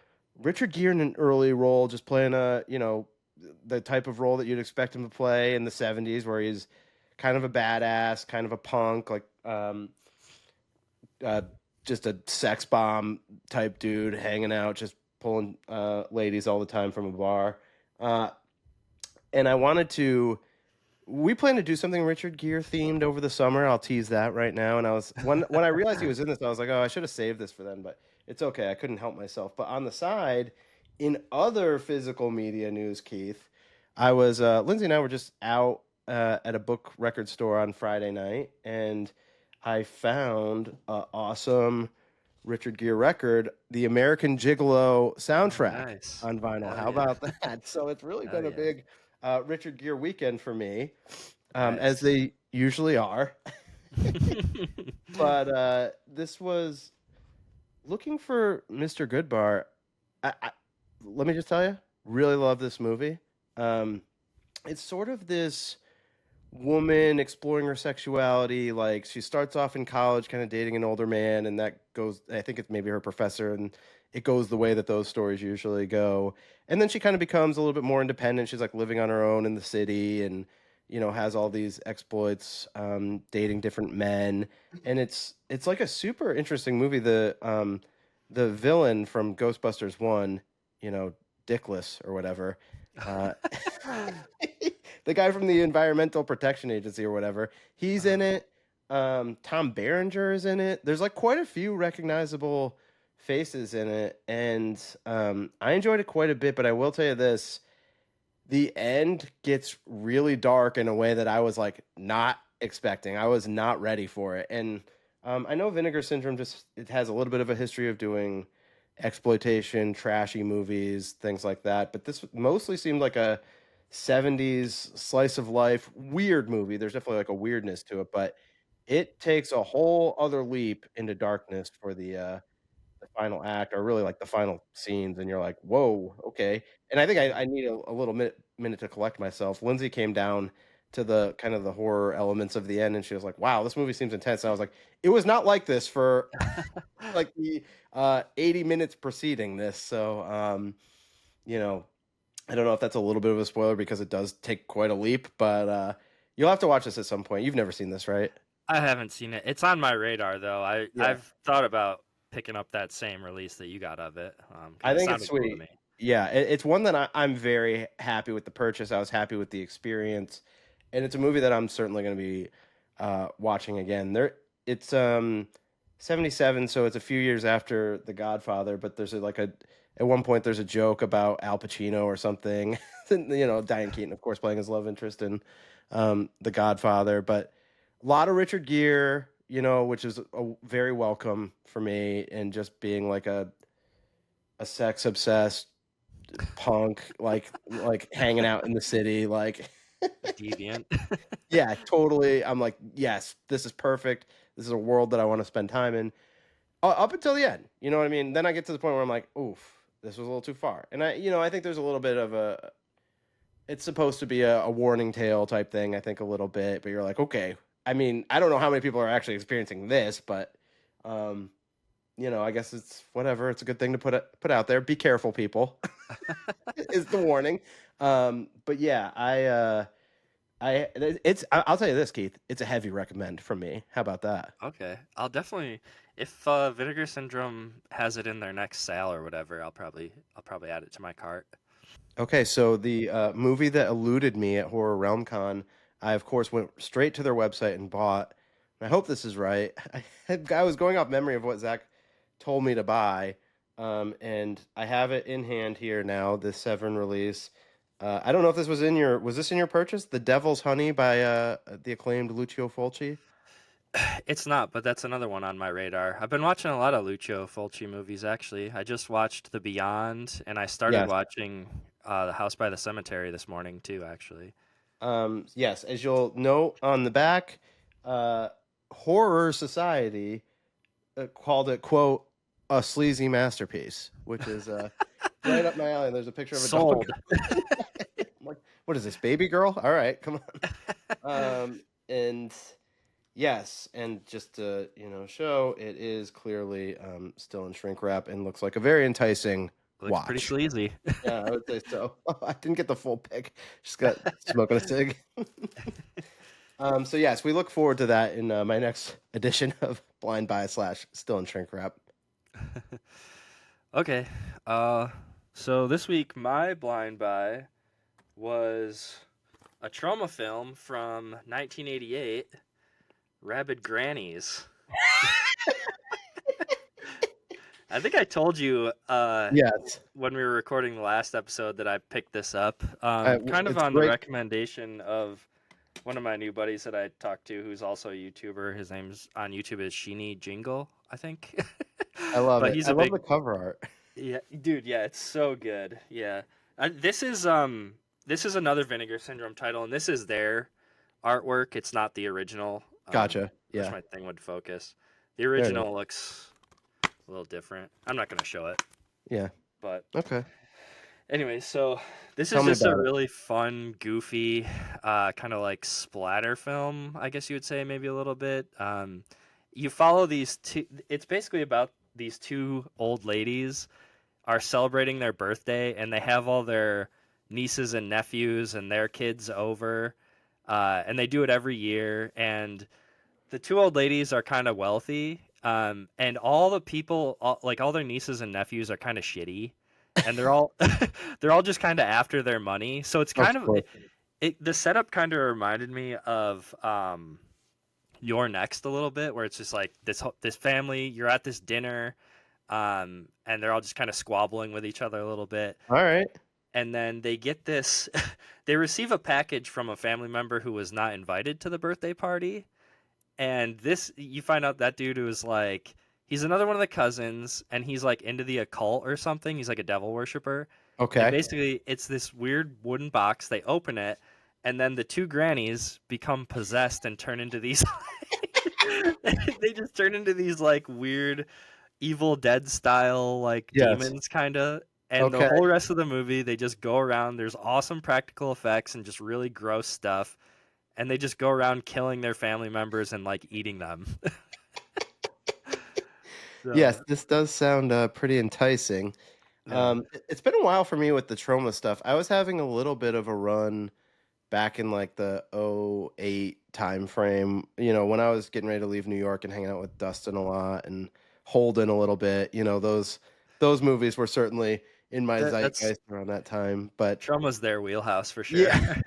Richard Gere in an early role, just playing the type of role that you'd expect him to play in the 70s, where he's kind of a badass, kind of a punk, like uh, just a sex bomb type dude hanging out, just pulling ladies all the time from a bar. Uh, and I wanted to. We plan to do something Richard Gere themed over the summer. I'll tease that right now. And I was when I realized he was in this, I was like, oh, I should have saved this for then, but it's okay. I couldn't help myself. But on the side, in other physical media news, Keith, I was Lindsay and I were just out at a book record store on Friday night, and I found an awesome Richard Gere record, the American Gigolo Oh, soundtrack nice. on vinyl. Hell How yeah. about that? So it's really Hell been a yeah. big Richard Gere weekend for me, as Nice. they usually are. But this was looking for Mr. Goodbar. I, let me just tell you, really love this movie. Um, it's sort of this woman exploring her sexuality. Like she starts off in college, kind of dating an older man, and that goes. I think it's maybe her professor, and it goes the way that those stories usually go. And then she kind of becomes a little bit more independent. She's like living on her own in the city, and has all these exploits, dating different men, and it's like a super interesting movie. The villain from Ghostbusters 1, Dickless or whatever. Uh, the guy from the Environmental Protection Agency or whatever, he's in it. Tom Berenger is in it. There's like quite a few recognizable faces in it, and I enjoyed it quite a bit. But I will tell you this: the end gets really dark in a way that I was like not expecting. I was not ready for it, and I know Vinegar Syndrome just it has a little bit of a history of doing exploitation, trashy movies, things like that. But this mostly seemed like a 70s slice of life weird movie. There's definitely like a weirdness to it, but it takes a whole other leap into darkness for the final act, or really like the final scenes, and you're like, whoa, okay. And I think I need a little minute to collect myself. Lindsay came down to the kind of the horror elements of the end, and she was like, wow, this movie seems intense. And I was like, it was not like this for like the 80 minutes preceding this. So you know, I don't know if that's a little bit of a spoiler because it does take quite a leap, but you'll have to watch this at some point. You've never seen this, right? I haven't seen it. It's on my radar though. Yeah. I've thought about picking up that same release that you got of it, because I it think it's sounded cool to sweet. me. Yeah, it's one that I'm very happy with the purchase. I was happy with the experience, and it's a movie that I'm certainly going to be watching again. It's '77, so it's a few years after The Godfather. But there's at one point there's a joke about Al Pacino or something. Diane Keaton, of course, playing his love interest in The Godfather. But a lot of Richard Gere, which is very welcome for me, and just being like a sex obsessed punk, like hanging out in the city, like A deviant. yeah, totally. I'm like, yes, this is perfect. This is a world that I want to spend time in. Up until the end, you know what I mean? Then I get to the point where I'm like, oof, this was a little too far. And I think there's a little bit of it's supposed to be a warning tale type thing, I think a little bit, but you're like, okay. I mean, I don't know how many people are actually experiencing this, but um, I guess it's whatever. It's a good thing to put out there. Be careful, people. Is the warning. But yeah, I'll tell you this, Keith. It's a heavy recommend from me. How about that? Okay, I'll definitely, if Vinegar Syndrome has it in their next sale or whatever, I'll probably add it to my cart. Okay, so the movie that eluded me at Horror Realm Con, I of course went straight to their website and bought. I hope this is right. I was going off memory of what Zach told me to buy, and I have it in hand here now. The Severin release. I don't know if this was this in your purchase? The Devil's Honey by the acclaimed Lucio Fulci. It's not, but that's another one on my radar. I've been watching a lot of Lucio Fulci movies actually. I just watched The Beyond, and I started Yes. watching The House by the Cemetery this morning too, actually. Yes, as you'll note on the back, uh, Horror Society called it, quote, a sleazy masterpiece, which is right up my alley. And there's a picture of a dog. Sold. I'm like, what is this, baby girl? All right, come on. And yes, and just to show, it is clearly still in shrink wrap and looks like a very enticing Looks pretty watch. sleazy. Yeah, I would say so. I didn't get the full pic. Just got smoking a cig. So yes, we look forward to that in my next edition of Blind Buy / Still in Shrink Wrap. Okay. Uh, so this week my blind buy was a trauma film from 1988, Rabid Grannies. I think I told you Yes, when we were recording the last episode that I picked this up, kind of it's on the great. recommendation of one of my new buddies that I talked to, who's also a YouTuber. His name's on YouTube is Sheeny Jingle, I think. I love But it. he's I a love big the cover art. yeah, dude. Yeah, it's so good. Yeah, this is another Vinegar Syndrome title, and this is their artwork. It's not the original. Gotcha. I wish Yeah, my thing would focus. The there it is. original looks a little different. I'm not gonna show it, Yeah. but Okay. anyway, so this Tell is me just a about it. really fun, goofy, kind of like splatter film, I guess you would say, maybe a little bit. You follow these two. It's basically about these two old ladies are celebrating their birthday, and they have all their nieces and nephews and their kids over, and they do it every year. And the two old ladies are kind of wealthy, and all the people, like all their nieces and nephews, are kind of shitty, and they're all they're all just kind of after their money. So it's Of kind of course. the setup kind of reminded me of Your Next a little bit, where it's just like this family, you're at this dinner, and they're all just kind of squabbling with each other a little bit, All right. and then they get this they receive a package from a family member who was not invited to the birthday party, and this you find out that dude was like he's another one of the cousins, and he's like into the occult or something. He's like a devil worshiper, and Okay. basically it's this weird wooden box. They open it, and then the two grannies become possessed and turn into these they just turn into these like weird Evil Dead style like Yes. demons kind of. And the Okay. whole rest of the movie they just go around, there's awesome practical effects and just really gross stuff, and they just go around killing their family members and like eating them. Yes, So this does sound pretty enticing. yeah. It's been a while for me with the trauma stuff. I was having a little bit of a run back in like the '08 time frame, when I was getting ready to leave New York and hanging out with Dustin a lot and Holden a little bit. Those movies were certainly in my That's zeitgeist around that time. But Trauma's their wheelhouse for sure. yeah,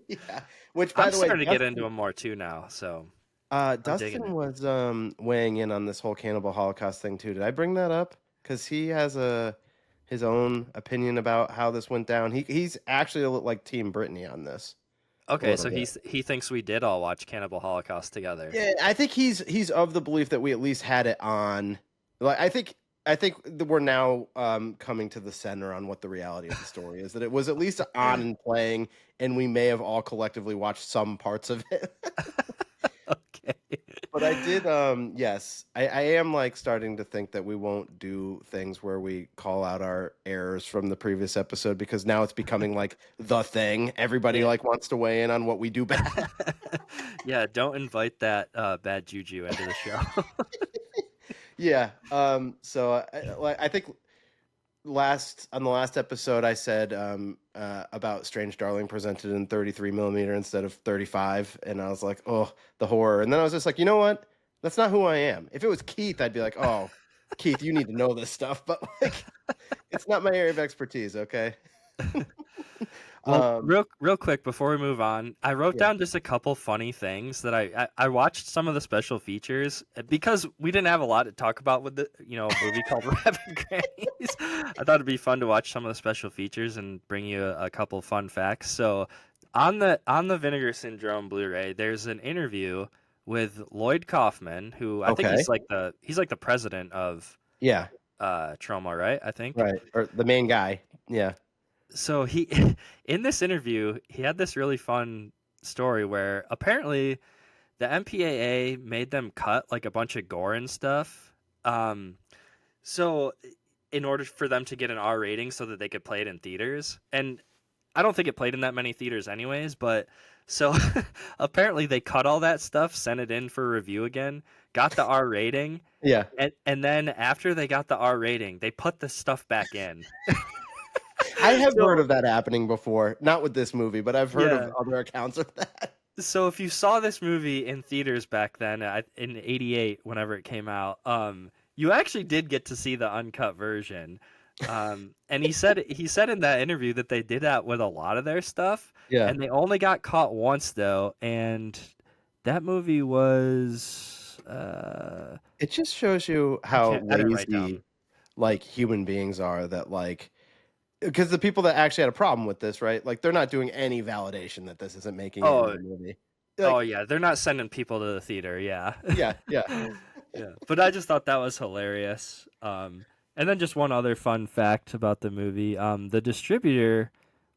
yeah. Which, by I'm the way, starting to get into Dustin, them more too now, so I'm digging Dustin it. was weighing in on this whole cannibal Holocaust thing too. Did I bring that up? Because he has his own opinion about how this went down. He's actually a little like Team Brittany on this a Okay, little so bit. he thinks we did all watch Cannibal Holocaust together. Yeah, I think he's of the belief that we at least had it on. Like I think that we're now coming to the center on what the reality of the story is. That it was at least on and playing, and we may have all collectively watched some parts of it. Okay. But I did, yes, I am like starting to think that we won't do things where we call out our errors from the previous episode because now it's becoming like the thing. Everybody Yeah. like wants to weigh in on what we do bad. Yeah, don't invite that bad juju into the show. Yeah. So I think on the last episode I said about Strange Darling presented in 33 millimeter instead of 35, and I was like, oh, the horror. And then I was just like, you know what? That's not who I am. If it was Keith, I'd be like, oh, Keith, you need to know this stuff. But like, it's not my area of expertise. Okay. Well, Um. real quick before we move on, I wrote Yeah. down just a couple funny things that I watched some of the special features because we didn't have a lot to talk about with the a movie called Rabid Grannies. I thought it'd be fun to watch some of the special features and bring you a couple fun facts. So on the Vinegar Syndrome Blu-ray, there's an interview with Lloyd Kaufman, who I think Okay. he's like the president of Yeah. Trauma, right? I think. Right. Or the main guy. Yeah. So he in this interview he had this really fun story where apparently the MPAA made them cut like a bunch of gore and stuff, so in order for them to get an R rating so that they could play it in theaters. And I don't think it played in that many theaters anyways, but so apparently they cut all that stuff, sent it in for review again, got the R rating, Yeah. and then after they got the R rating they put the stuff back in. I have heard So of that happening before. Not with this movie, but I've heard of yeah. other accounts of that. So if you saw this movie in theaters back then, in '88, whenever it came out, you actually did get to see the uncut version. And he said in that interview that they did that with a lot of their stuff, Yeah. and they only got caught once though, and that movie was It just shows you I how can't I didn't write lazy down. like human beings are, that like because the people that actually had a problem with this, right? Like they're not doing any validation that this isn't making it into Oh the movie. oh Like, yeah, they're not sending people to the theater, yeah. yeah, yeah. Yeah, but I just thought that was hilarious. And then just one other fun fact about the movie: the distributor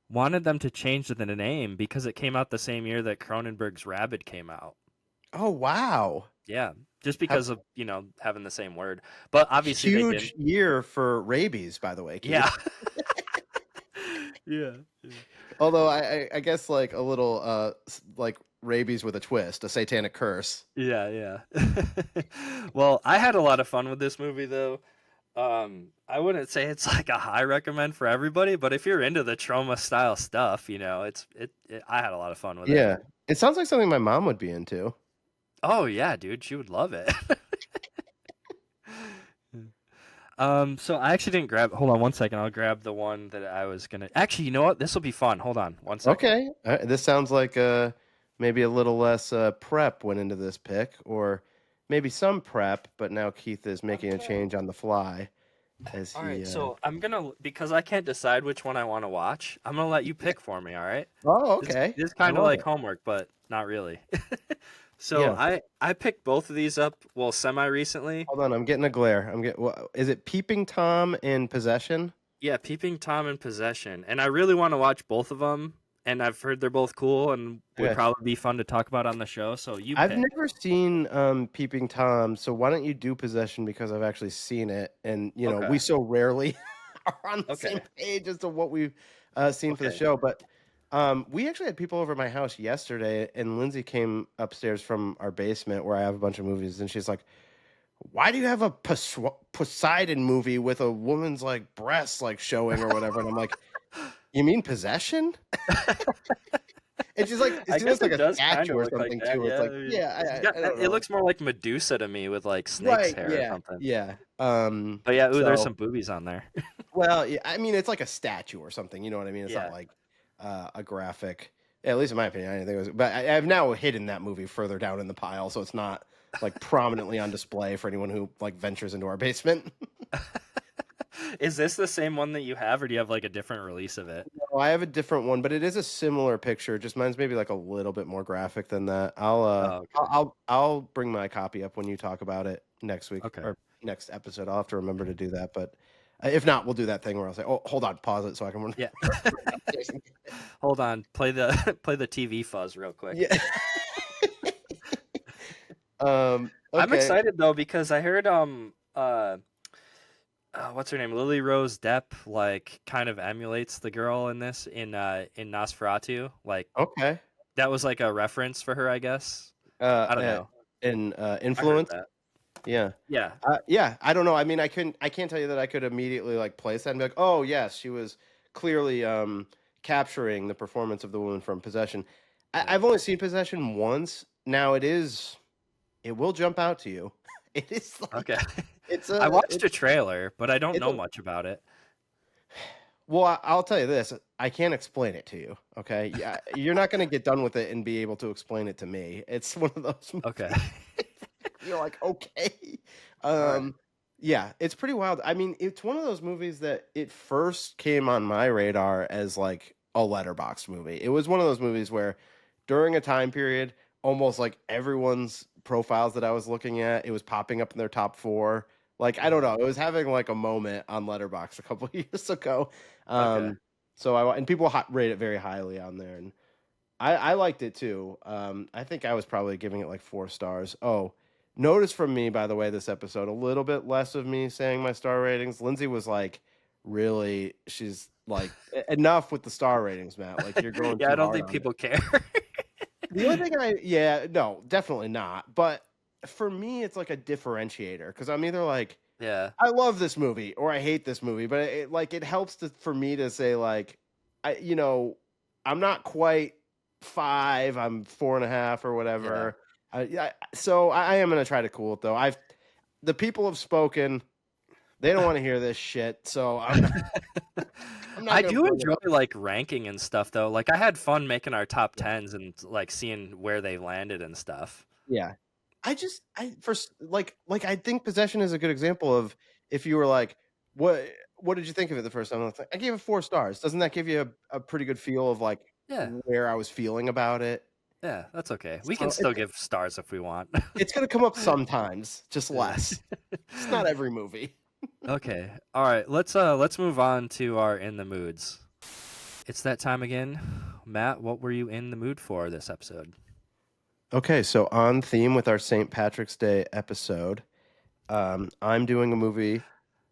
wanted them to change the name because it came out the same year that Cronenberg's Rabid came out. Oh wow. Yeah, just How because of having the same word. But obviously they didn't. huge year for rabies, by the way, Yeah. Keith. Yeah. Although I guess like a little like rabies with a twist, a satanic curse. Yeah. Yeah. Well, I had a lot of fun with this movie though. I wouldn't say it's like a high recommend for everybody, but if you're into the trauma style stuff, I had a lot of fun with it. Yeah. It sounds like something my mom would be into. Oh yeah, dude, she would love it. So I actually didn't grab. Hold on one second. I'll grab the one that I was gonna. Actually, you know what? This will be fun. Hold on one second. Okay. All right. This sounds like maybe a little less prep went into this pick, or maybe some prep, but now Keith is making a change on the fly as All he. right, so I'm gonna because I can't decide which one I want to watch. I'm gonna let you pick for me. All right. Oh, This, okay. this is I kind of love like it. homework, but not really. So Yeah. I picked both of these up semi recently. Hold on. I'm getting a glare. Is it Peeping Tom in Possession? Yeah, Peeping Tom in Possession, and I really want to watch both of them. And I've heard they're both cool and would Okay. probably be fun to talk about on the show. So you I've pick. never seen Peeping Tom, so why don't you do Possession because I've actually seen it, and Okay. we so rarely are on the same Okay. page as to what we've seen for the Okay. show. But we actually had people over at my house yesterday, and Lindsay came upstairs from our basement where I have a bunch of movies, and she's like, "Why do you have a Poseidon movie with a woman's like breasts like showing or whatever?" And I'm like, "You mean Possession?" And she's like, I she guess looks like it a does kind statue of or look like something that. too. It's Yeah. like, yeah, I don't It know. looks more like Medusa to me with like snake's Right, hair or yeah, something. yeah. But yeah, ooh, there's So some boobies on there. well, yeah, I mean, it's like a statue or something, you know what I mean? It's not Yeah. like a graphic Yeah, at least in my opinion, I didn't think it was. But I've now hidden that movie further down in the pile, so it's not like prominently on display for anyone who like ventures into our basement. Is this the same one that you have, or do you have like a different release of it? No, I have a different one, but it is a similar picture. Just mine's maybe like a little bit more graphic than that. Oh, okay. I'll bring my copy up when you talk about it next week Okay. or next episode. I'll have to remember to do that, but if not, we'll do that thing where I'll say, "Oh, hold on, pause it so I can run." Yeah. Hold on. Play the play the TV fuzz real quick. Yeah. I'm Okay. excited though because I heard what's her name? Lily Rose Depp like kind of emulates the girl in this in Nosferatu. Like Okay. that was like a reference for her, I guess. Uh, I don't uh, know. and I heard influence. that. Yeah. Yeah. Yeah. I don't know. I mean, I can't tell you that I could immediately like place that and be like, oh yes, she was clearly capturing the performance of the woman from Possession. Yeah. I've only seen Possession once. Now it will jump out to you. It is like Okay. it's I a watched a trailer, but I don't it's know a much about it. well, I'll tell you this. I can't explain it to you. Okay. Yeah. You're not going to get done with it and be able to explain it to me. It's one of those Okay. you're like, okay. All right. Yeah, it's pretty wild. I mean, it's one of those movies that it first came on my radar as like a letterbox movie. It was one of those movies where during a time period, almost like everyone's profiles that I was looking at, it was popping up in their top four. Like, I don't Mhm. know, it was having like a moment on Letterbox a couple of years ago. Okay. So and people rate it very highly on there, and I liked it too. I think I was probably giving it like 4 stars. Oh, notice from me, by the way, this episode, a little bit less of me saying my star ratings. Lindsay was like, really, she's like, enough with the star ratings, Matt. Like, you're going Yeah, I too don't hard think on it." people care. The only thing yeah, no, definitely not. But for me, it's like a differentiator because I'm either like, Yeah. I love this movie or I hate this movie, but it helps for me to say like, I'm not quite 5, I'm 4.5 or Yeah. whatever. So I am gonna try to cool it though. The people have spoken. They don't want to hear this shit, so I'm not I gonna do bring it enjoy up. like ranking and stuff though. Like I had fun making our top tens and like seeing where they landed and stuff. Yeah. Like I think Possession is a good example of if you were like, what did you think of it the first time? I was like, I gave it 4 stars. Doesn't that give you a pretty good feel of like Yeah. where I was feeling about it? Yeah, that's okay. We can So still give stars if we want. it's gonna come up sometimes, just Yeah. less. It's not every movie. Okay. All right. Let's move on to our in the moods. It's that time again. Matt, what were you in the mood for this episode? Okay, so on theme with our St. Patrick's Day episode, I'm doing a movie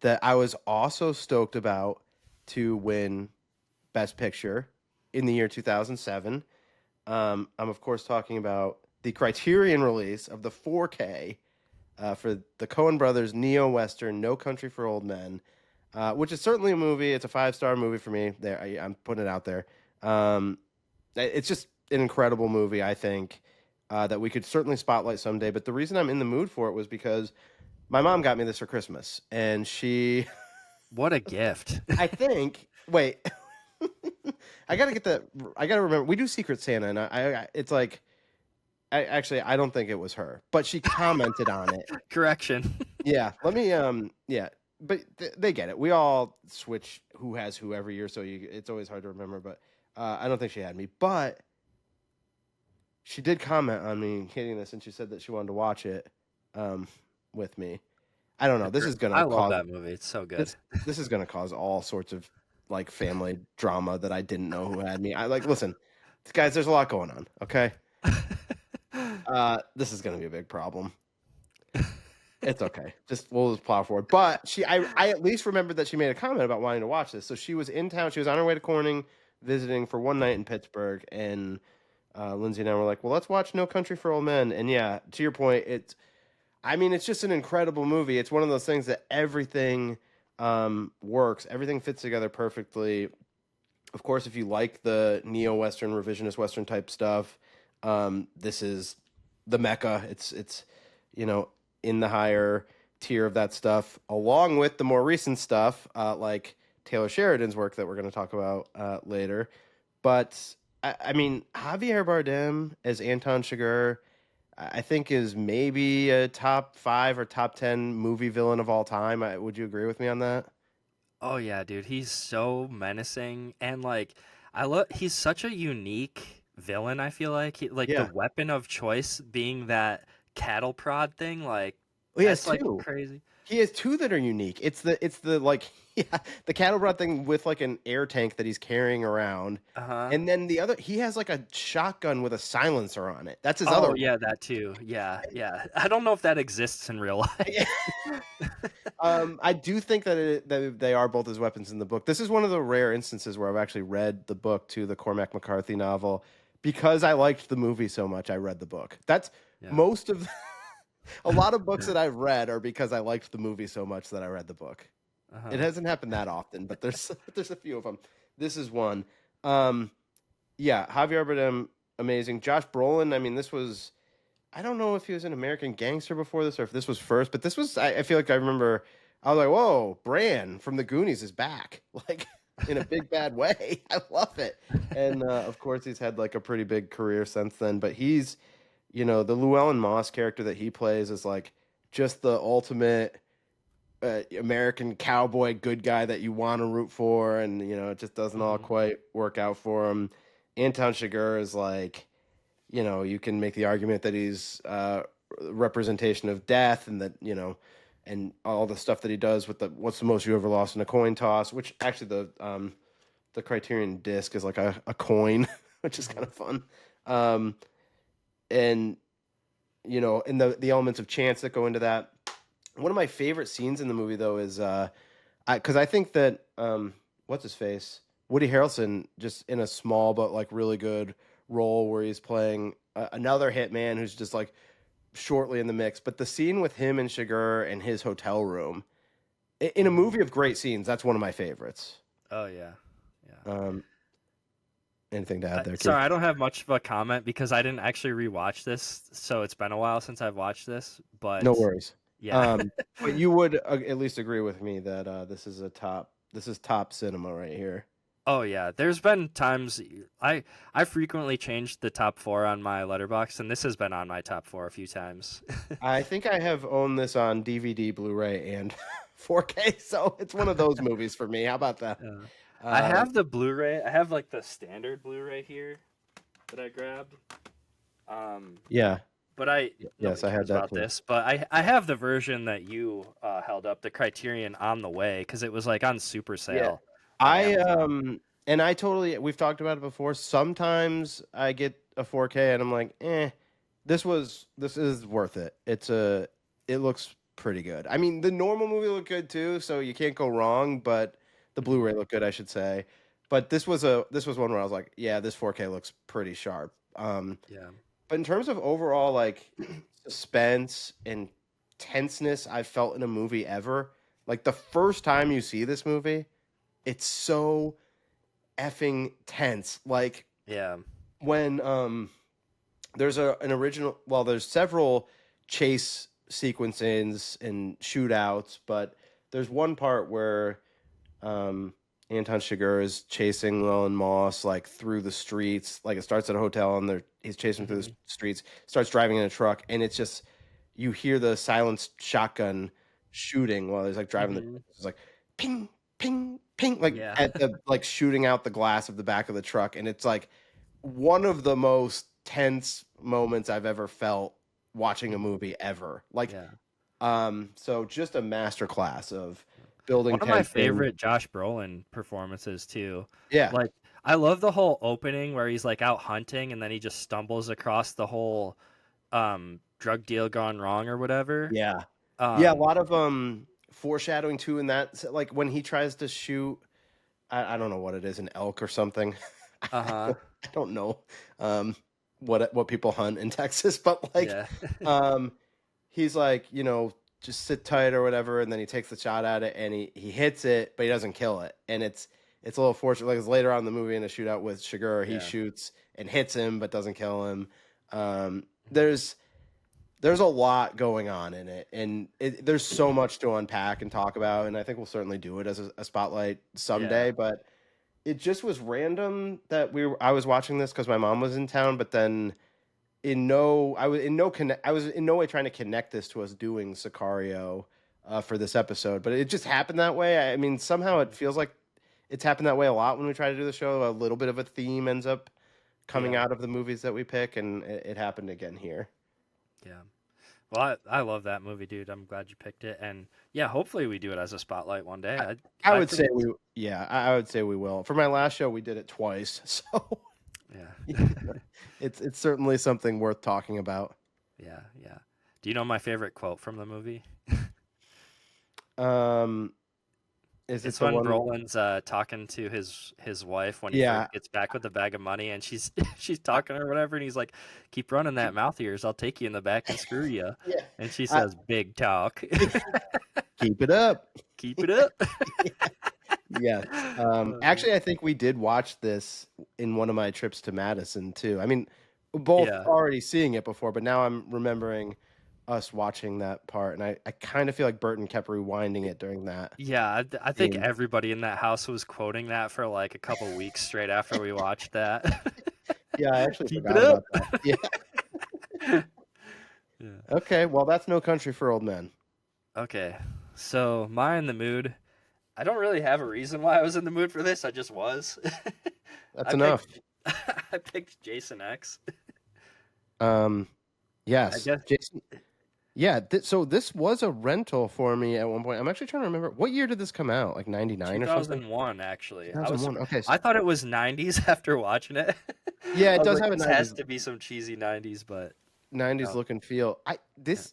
that I was also stoked about to win Best Picture in the year 2007. I'm of course talking about the Criterion release of the 4K for the Coen Brothers neo-western No Country for Old Men, which is certainly a movie. It's a 5-star movie for me. There, I'm putting it out there. It's just an incredible movie, I think, that we could certainly spotlight someday. But the reason I'm in the mood for it was because my mom got me this for Christmas, and she, What a gift. I think, wait, I gotta get that. I gotta remember we do Secret Santa, and it's like, I don't think it was her, but she commented on it. Correction. Yeah, let me. Yeah, but they get it. We all switch who has who every year, so it's always hard to remember. But I don't think she had me, but she did comment on me hitting this, and she said that she wanted to watch it with me. I don't know. This is I gonna love cause that movie. It's so good. this is gonna cause all sorts of like family drama that I didn't know who had me. I like listen, guys. There's a lot going on. Okay, this is gonna be a big problem. It's okay. We'll just plow forward. But I at least remembered that she made a comment about wanting to watch this. So she was in town. She was on her way to Corning, visiting for one night in Pittsburgh, and Lindsay and I were like, "Well, let's watch No Country for Old Men." And yeah, to your point, it's just an incredible movie. It's one of those things that everything works. Everything fits together perfectly. Of course, if you like the neo-Western, revisionist Western type stuff, this is the Mecca. It's in the higher tier of that stuff, along with the more recent stuff, like Taylor Sheridan's work that we're going to talk about later. But I mean, Javier Bardem as Anton Chigurh, I think is maybe a top 5 or top 10 movie villain of all time. Would you agree with me on that? Oh yeah, dude, he's so menacing and like I love he's such a unique villain, I feel like. Like the Yeah. weapon of choice being that cattle prod thing, like Well, he has that's like 2. crazy. He has 2 that are unique. It's the like yeah, the cattle prod thing with like an air tank that he's carrying around. Uh-huh. And then the other he has like a shotgun with a silencer on it. That's his other Oh one. yeah, that too. Yeah, yeah. I don't know if that exists in real Yeah. life. I do think that they are both his weapons in the book. This is one of the rare instances where I've actually read the book to the Cormac McCarthy novel because I liked the movie so much. I read the book. That's Yeah. most of a lot of books that I've read are because I liked the movie so much that I read the book. It Uh-huh. hasn't happened that often, but there's there's a few of them. This is one. Um, yeah, Javier Bardem, amazing. Josh Brolin. I mean, this was. I don't know if he was an American Gangster before this or if this was first, but this was. I feel like I remember. I was like, "Whoa, Bran from the Goonies is back!" Like in a big bad way. I love it, and of course he's had like a pretty big career since then. But he's, the Llewellyn Moss character that he plays is like just the ultimate American cowboy good guy that you want to root for, and it just doesn't all Mhm. quite work out for him. Anton Chigurh is like, you can make the argument that he's representation of death, and that and all the stuff that he does with the what's the most you ever lost in a coin toss, which actually the Criterion disc is like a coin, which is kind Mhm. of fun. Um, and and the elements of chance that go into that. One of my favorite scenes in the movie though is because I think that what's his face, Woody Harrelson, just in a small but like really good role where he's playing another hitman who's just like shortly in the mix. But the scene with him and Chigurh in his hotel room in a Mhm. movie of great scenes, that's one of my favorites. Oh yeah. Yeah. Um, anything to add there, Keith? Sorry, I don't have much of a comment because I didn't actually rewatch this, so it's been a while since I've watched this. No But worries. yeah, But you would at least agree with me that this is top cinema right here. oh yeah. There's been times I frequently changed the top four on my letterbox, and this has been on my top four a few times. I think I have owned this on DVD, Blu-ray, and 4K, so it's one of those movies for me. How about that? Yeah. I Um, have the Blu-ray. I have like the standard Blu-ray here that I grabbed. Um, yeah, but yes, nobody I had cares that about too. this. But I have the version that you held up, the Criterion on the way, because it was like on super Yeah, sale on I Amazon. and I totally we've talked about it before. Sometimes I get a 4K and I'm like, this is worth it. It looks pretty good. I mean, the normal movie looked good too, so you can't go wrong. But the Blu-ray Hmm. looked good, I should say. But this was one where I was like, yeah, this 4K looks pretty sharp. Yeah. But in terms of overall like suspense and tenseness I've felt in a movie ever, like the first time you see this movie, it's so effing tense. Like Yeah. when there's an original well, there's several chase sequences and shootouts, but there's one part where um Anton Chigurh is chasing Llewellyn Moss like through the streets. Like it starts at a hotel and he's chasing through the Hmm. streets, starts driving in a truck, and it's just you hear the silenced shotgun shooting while he's like driving the Hmm. it's like ping, ping, ping, like Yeah. at the like shooting out the glass of the back of the truck. And it's like one of the most tense moments I've ever felt watching a Hmm. movie ever. Like Yeah. so just a masterclass of building One of my tension. favorite Josh Brolin performances too. Yeah. Like I love the whole opening where he's like out hunting and then he just stumbles across the whole drug deal gone wrong or whatever. Yeah. Yeah, a Um lot of foreshadowing too in that like when he tries to shoot I don't know what it is, an elk or something. uh-huh. I don't know um what people hunt in Texas, but like Yeah. um he's like, just sit tight or whatever, and then he takes the shot at it and he hits it, but he doesn't kill it. And it's a little fortunate. Like it's later on in the movie in a shootout with Chigurh, he Yeah. shoots and hits him but doesn't kill him. Um Mhm. there's a lot going on in it, and there's so much to unpack and talk about, and I think we'll certainly do it as a spotlight Yeah. someday. But it just was random that I was watching this because my mom was in town, but then I was in no way trying to connect this to us doing Sicario for this episode, but it just happened that way. I mean, somehow it feels like it's happened that way a lot when we try to do the show. A little bit of a theme ends up coming Yeah. out of the movies that we pick, and it happened again here. Yeah. Well, I love that movie, dude. I'm glad you picked it, and yeah, hopefully we do it as a spotlight one day. I, I I would think say I would say we will. For my last show, we did it twice, so yeah, it's certainly something worth talking about. yeah, yeah. Do you know my favorite quote from the movie? Um, is it It's the when one? Roland's talking to his wife when he first Yeah, gets back with the bag of money, and she's she's talking or whatever, and he's like, "Keep running that mouth of yours. I'll take you in the back and screw you." yeah. And she I, says, "Big talk. keep it up. Keep it up." Yes. Uh, Actually, I think we did watch this in one of my trips to Madison too. I mean, we're both yeah, already seeing it before, but now I'm remembering us watching that part, and I kind of feel like Burton kept rewinding it during that yeah. I think scene. everybody in that house was quoting that for like a couple weeks straight after we watched that. Yeah, I actually Keep it forgot up. about that. Yeah. Yeah. Okay, well, that's No Country for Old Men. Okay. So, my in the mood. I don't really have a reason why I was in the mood for this. I just was. That's I picked enough. I picked Jason X. Um, I yes, guess Jason. Yeah, so this was a rental for me at one point. I'm actually trying to remember what year did this come out? Like 99 or something? 2001 actually. I was 2001. Okay. I thought it was 90s after watching it. Yeah, I it was does like have a this has 90s to be some cheesy 90s, but 90s no. look and feel. Yeah. This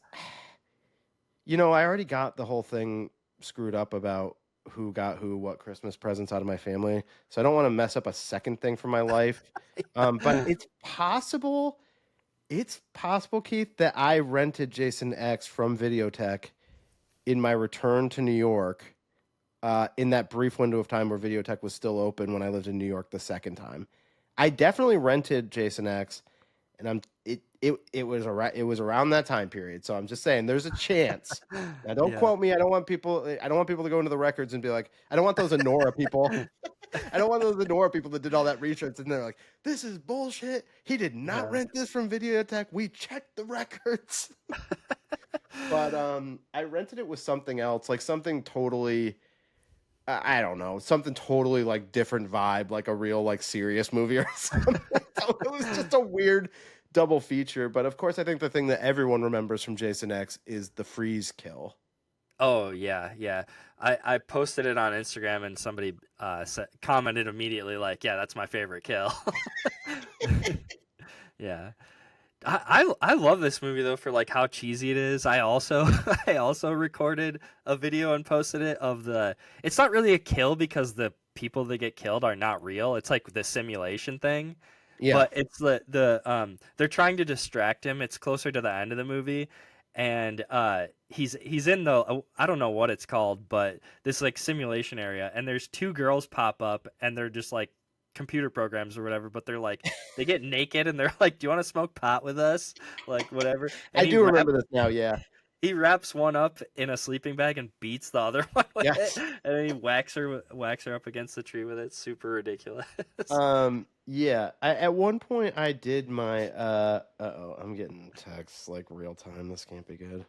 I already got the whole thing screwed up about who got what Christmas presents out of my family. So I don't want to mess up a second thing for my life. But it's possible, Keith, that I rented Jason X from VideoTech in my return to New York, in that brief window of time where VideoTech was still open when I lived in New York the second time. I definitely rented Jason X, and it was around that time period. So I'm just saying there's a chance. Now don't Yeah. quote me. I don't want people to go into the records and be like, I don't want those Anora people. I don't want those Anora people that did all that research and they're like, this is bullshit. He did not Yeah. rent this from Videotech. We checked the records. But I rented it with something else, like something totally, I don't know, something totally like different vibe, like a real like serious movie or something. So it was just a weird double feature. But of course, I think the thing that everyone remembers from Jason X is the freeze kill. Oh yeah, yeah. I posted it on Instagram and somebody commented immediately like, "Yeah, that's my favorite kill." Yeah. I love this movie though for like how cheesy it is. I also I also recorded a video and posted it of the it's not really a kill because the people that get killed are not real. It's like the simulation thing. Yeah, But it's they're trying to distract him. It's closer to the end of the movie and he's in the I don't know what it's called, but this like simulation area and there's two girls pop up and they're just like computer programs or whatever, but they're like they get naked and they're like, "Do you want to smoke pot with us?" Like whatever. And I do remember this now. Yeah. he wraps one up in a sleeping bag and beats the other one with it, Yes. and then he whacks her up against the tree with it. Super ridiculous. Yeah. At one point I did my uh-oh, I'm getting texts like real time. This can't be good.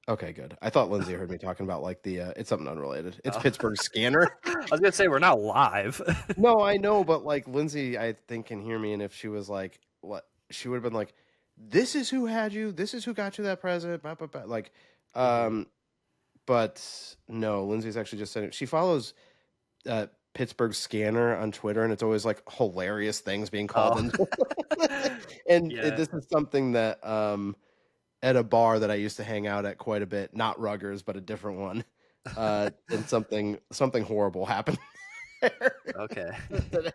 Okay, good. I thought Lindsay heard me talking about like the it's something unrelated. It's Oh. Pittsburgh Scanner. I was gonna say we're not live. No, I know, but like Lindsay, I think can hear me, and if she was like, what, she would have been like, "This is who had you. This is who got you that present." Blah, blah, blah. Like, Mhm. but no, Lindsay's actually just saying she follows Pittsburgh Scanner on Twitter, and it's always like hilarious things being called Oh, into. And yeah. this is something that at a bar that I used to hang out at quite a bit, not Ruggers, but a different one. And something horrible happened there Okay. today.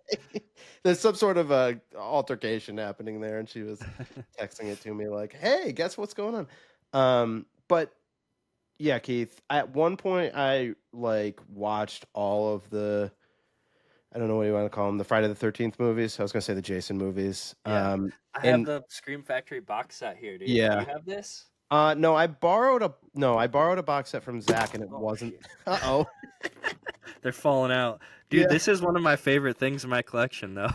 There's some sort of a altercation happening there, and she was texting it to me like, "Hey, guess what's going on?" But yeah, Keith. At one point, I like watched all of the, I don't know what you want to call them, the Friday the 13th movies. I was gonna say the Jason movies. Yeah. I have And the Scream Factory box set here, dude. Do yeah, you have this? no, I borrowed a box set from Zach, and it Oh wasn't. shit. Uh oh. They're falling out. Dude, Yeah. this is one of my favorite things in my collection, though.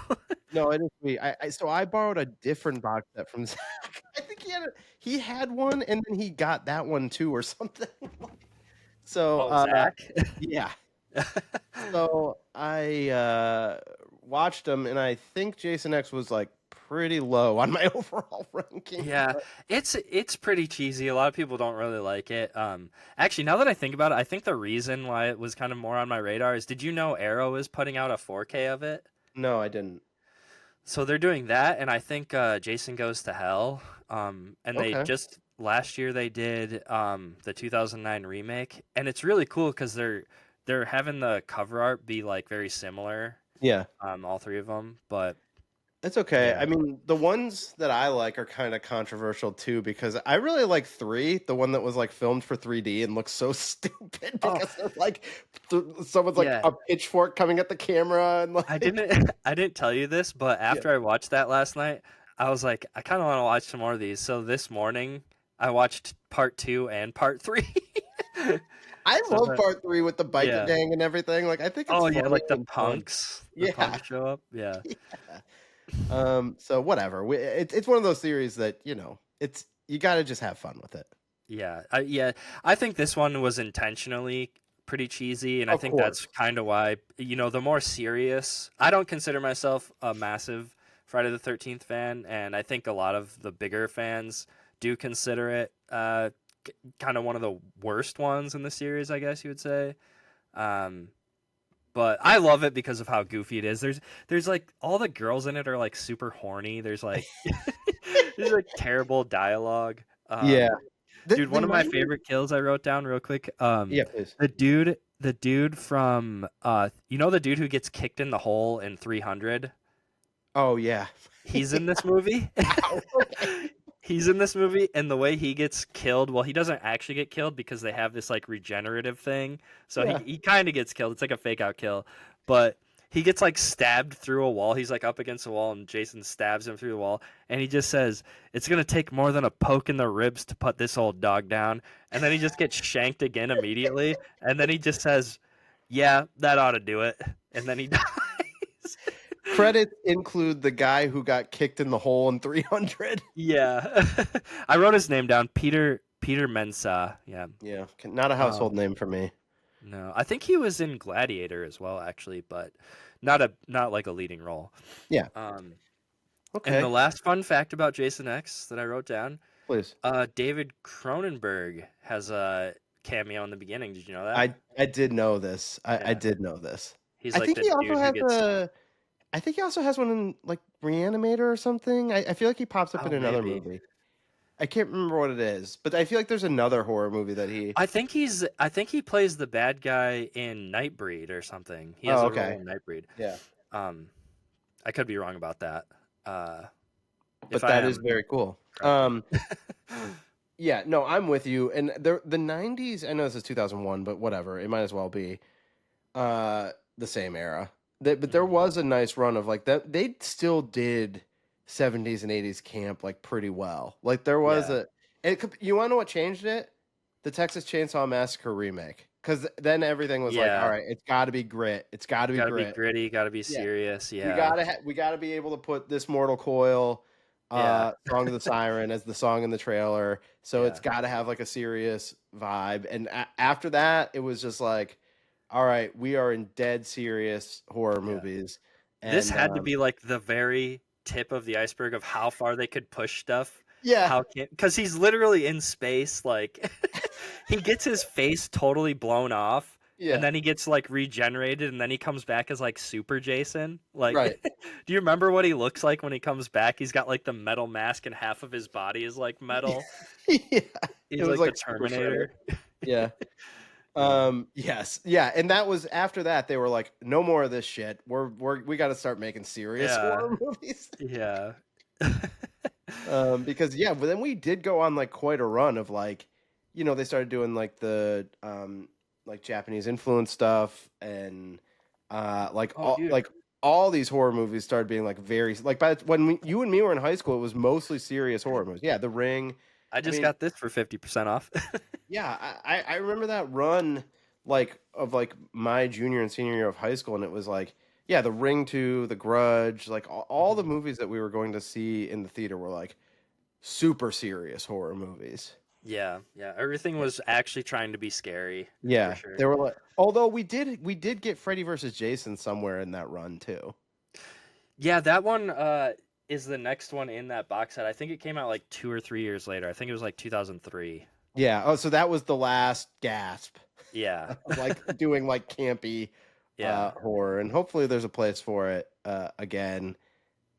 No, it is sweet. So I borrowed a different box set from Zach. I think he had one, and then he got that one too, or something. So, Oh, Zach? yeah. So I watched them, and I think Jason X was like pretty low on my overall ranking. Yeah, it's pretty cheesy. A lot of people don't really like it. Actually, now that I think about it, I think the reason why it was kind of more on my radar is, did you know Arrow is putting out a 4K of it? No, I didn't. So they're doing that, and I think Jason Goes to Hell. And they Okay. just last year they did the 2009 remake, and it's really cool because they're having the cover art be like very similar. Yeah. All three of them, but It's okay. yeah. I mean, the ones that I like are kind of controversial too, because I really like 3, the one that was like filmed for 3D and looks so stupid Oh, because of like someone's like yeah. a pitchfork coming at the camera and I like didn't I didn't tell you this, but yeah. after I watched that last night, I was like, I kind of want to watch some more of these. So this morning, I watched part 2 and part 3. I So love that, part 3 with the biker yeah. gang and everything. Like I think it's Oh yeah, funny like the and fun. punks. The Yeah. punks show up. Yeah. Yeah. So whatever. It's one of those series that, it's you got to just have fun with it. Yeah. I think this one was intentionally pretty cheesy, and I Of think that's course. kind of why, the more serious. I don't consider myself a massive Friday the 13th fan, and I think a lot of the bigger fans do consider it kind of one of the worst ones in the series, I guess you would say. Um, but I love it because of how goofy it is. There's like all the girls in it are like super horny. There's like there's like terrible dialogue. Yeah. Dude, The one of my 90s. favorite kills I wrote down real quick. Yeah, please. The dude from the dude who gets kicked in the hole in 300. Oh yeah. He's in this movie. Wow. Okay. He's in this movie, and the way he gets killed, well, he doesn't actually get killed because they have this like regenerative thing. So he, Yeah. he kind of gets killed. It's like a fake out kill, but he gets like stabbed through a wall. He's like up against a wall, and Jason stabs him through the wall, and he just says, "It's gonna take more than a poke in the ribs to put this old dog down." And then he just gets shanked again immediately, and then he just says, "Yeah, that ought to do it," and then he dies. Credits include the guy who got kicked in the hole in 300. Yeah, I wrote his name down. Peter Mensah. Yeah. Yeah, not a household name for me. No, I think he was in Gladiator as well, actually, but not like a leading role. Yeah. And Okay. the last fun fact about Jason X that I wrote down, Please. David Cronenberg has a cameo in the beginning. Did you know that? I did know this. I Yeah. did know this. He's I like think the he also dude who has gets. I think he also has one in like Reanimator or something. I feel like he pops up Oh, in another maybe. movie. I can't remember what it is, but I feel like there's another horror movie that he. I think he plays the bad guy in Nightbreed or something. He has Oh, a role okay. in Nightbreed. Yeah. I could be wrong about that. But that is very cool. correct. Yeah, no, I'm with you. And the 90s, I know this is 2001, but whatever. It might as well be the same era. But there was a nice run of like that. They still did 70s and 80s camp like pretty well. Like there was Yeah. you want to know what changed it? The Texas Chainsaw Massacre remake. Because then everything was like, all Yeah. right, it's got to be grit. It's got to be Gotta be grit. gritty, gotta be Yeah. serious. We Yeah. gotta be able to put this Mortal Coil Yeah. Song of the Siren as the song in the trailer. So it's Yeah. got to have like a serious vibe. And after that, it was just like, all right, we are in dead serious horror Yeah. movies. This And had to be like the very tip of the iceberg of how far they could push stuff. yeah, Because he's literally in space, like he gets his face totally blown off, yeah, and then he gets like regenerated, and then he comes back as like Super Jason. Like, right. do you remember what he looks like when he comes back? He's got like the metal mask, and half of his body is like metal. Yeah, He's it was like the Super Shredder. Terminator. Yeah. Yes. Yeah. And that was after that, they were like, no more of this shit. We got to start making serious Yeah. horror movies. Yeah. Because yeah, but then we did go on like quite a run of like, they started doing like the like Japanese influence stuff and like Oh, dude. like all these horror movies started being like very like when you and me were in high school, it was mostly serious horror movies. Yeah, The Ring. I just mean, got this for 50% off. Yeah, I remember that run like my junior and senior year of high school, and it was like, yeah, The Ring 2, The Grudge, like all the Mhm. movies that we were going to see in the theater were like super serious horror movies. Yeah, yeah. Everything was actually trying to be scary for Yeah, sure. they were like, although we did get Freddy versus Jason somewhere in that run too. Yeah, that one is the next one in that box set. I think it came out like 2 or 3 years later. I think it was like 2003. Yeah. Oh, so that was the last gasp Yeah, of like doing like campy yeah, horror, and hopefully there's a place for it again.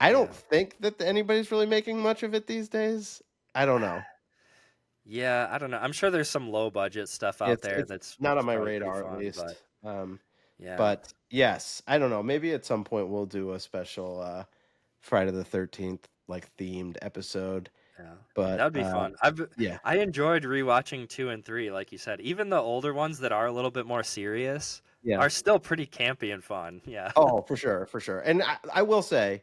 I don't yeah, think that anybody's really making much of it these days. I don't know. yeah. I don't know. I'm sure there's some low budget stuff out there It's that's not on my probably pretty radar at fun, but least. Um, yeah, but yes, I don't know. Maybe at some point we'll do a special Friday the 13th like themed episode. yeah. That But would be fun. yeah, I enjoyed rewatching 2 and 3, like you said. Even the older ones that are a little bit more serious yeah. are still pretty campy and fun. Yeah. Oh, for sure, for sure. And I will say,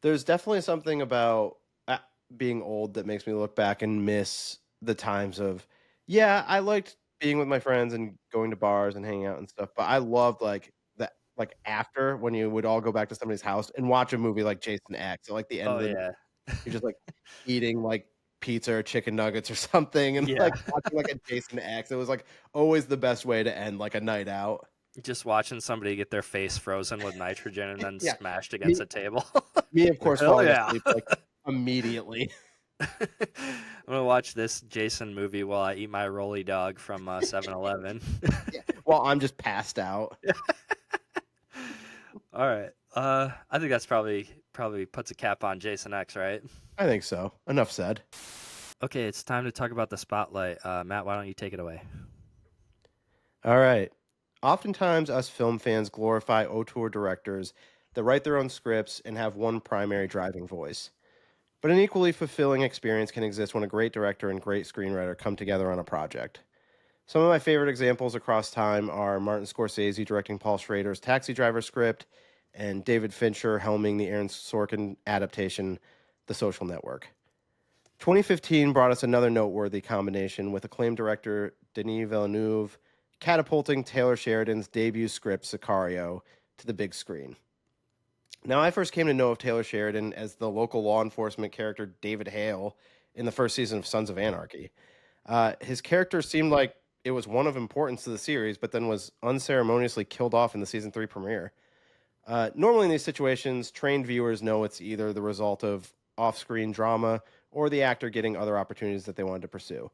there's definitely something about being old that makes me look back and miss the times of, yeah, I liked being with my friends and going to bars and hanging out and stuff, but I loved like that, like after when you would all go back to somebody's house and watch a movie like Jason X, at like the end Oh of the night, yeah. you're just like eating like pizza or chicken nuggets or something and Yeah. like watching like a Jason X. It was like always the best way to end like a night out. Just watching somebody get their face frozen with nitrogen and then Yeah. smashed against Me, a table. me of Like, course hell falling yeah. asleep like immediately. I'm gonna watch this Jason movie while I eat my Rolly Dog from 7-Eleven. Yeah. While I'm just passed out. All right. I think that's probably puts a cap on Jason X, right? I think so. Enough said. Okay, it's time to talk about the spotlight. Matt, why don't you take it away? All right. Oftentimes, us film fans glorify auteur directors that write their own scripts and have one primary driving voice. But an equally fulfilling experience can exist when a great director and great screenwriter come together on a project. Some of my favorite examples across time are Martin Scorsese directing Paul Schrader's Taxi Driver script and David Fincher helming the Aaron Sorkin adaptation, The Social Network. 2015 brought us another noteworthy combination with acclaimed director Denis Villeneuve catapulting Taylor Sheridan's debut script, Sicario, to the big screen. Now, I first came to know of Taylor Sheridan as the local law enforcement character David Hale in the first season of Sons of Anarchy. His character seemed like it was one of importance to the series, but then was unceremoniously killed off in the season 3 premiere. Normally, in these situations, trained viewers know it's either the result of off screen drama or the actor getting other opportunities that they wanted to pursue.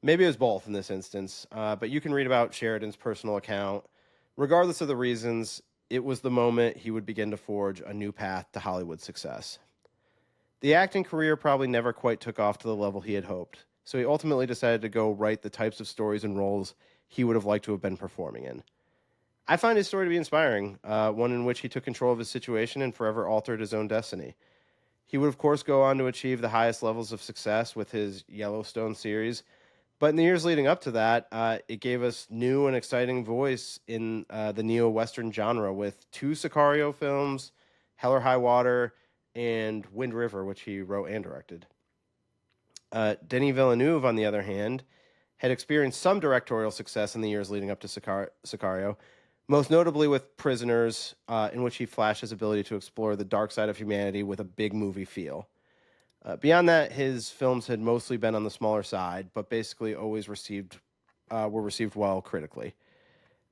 Maybe it was both in this instance, but you can read about Sheridan's personal account. Regardless of the reasons, it was the moment he would begin to forge a new path to Hollywood success. The acting career probably never quite took off to the level he had hoped, so he ultimately decided to go write the types of stories and roles he would have liked to have been performing in. I find his story to be inspiring, one in which he took control of his situation and forever altered his own destiny. He would, of course, go on to achieve the highest levels of success with his Yellowstone series, but in the years leading up to that, it gave us new and exciting voice in the neo-Western genre with two Sicario films, Hell or High Water, and Wind River, which he wrote and directed. Denis Villeneuve, on the other hand, had experienced some directorial success in the years leading up to Sicario, most notably with Prisoners, in which he flashed his ability to explore the dark side of humanity with a big movie feel. Beyond that, his films had mostly been on the smaller side, but basically always were received well critically.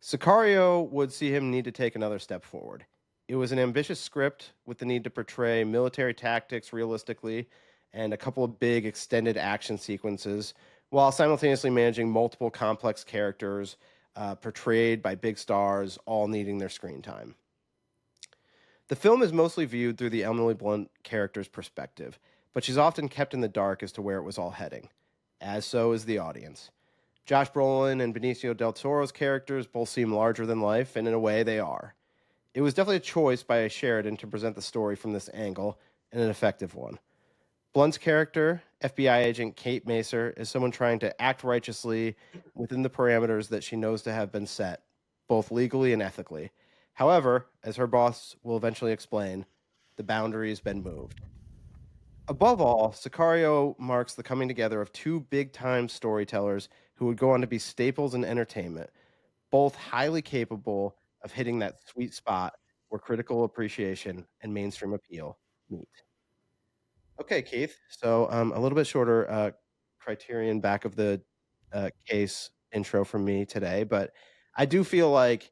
Sicario would see him need to take another step forward. It was an ambitious script with the need to portray military tactics realistically and a couple of big extended action sequences, while simultaneously managing multiple complex characters portrayed by big stars, all needing their screen time. The film is mostly viewed through the Emily Blunt character's perspective, but she's often kept in the dark as to where it was all heading, as so is the audience. Josh Brolin and Benicio del Toro's characters both seem larger than life, and in a way they are. It was definitely a choice by Sheridan to present the story from this angle, and an effective one. Blunt's character, FBI agent Kate Macer, is someone trying to act righteously within the parameters that she knows to have been set, both legally and ethically. However, as her boss will eventually explain, the boundary has been moved. Above all, Sicario marks the coming together of two big time storytellers who would go on to be staples in entertainment, both highly capable of hitting that sweet spot where critical appreciation and mainstream appeal meet. Okay, Keith. So a little bit shorter criterion back of the case intro from me today, but I do feel like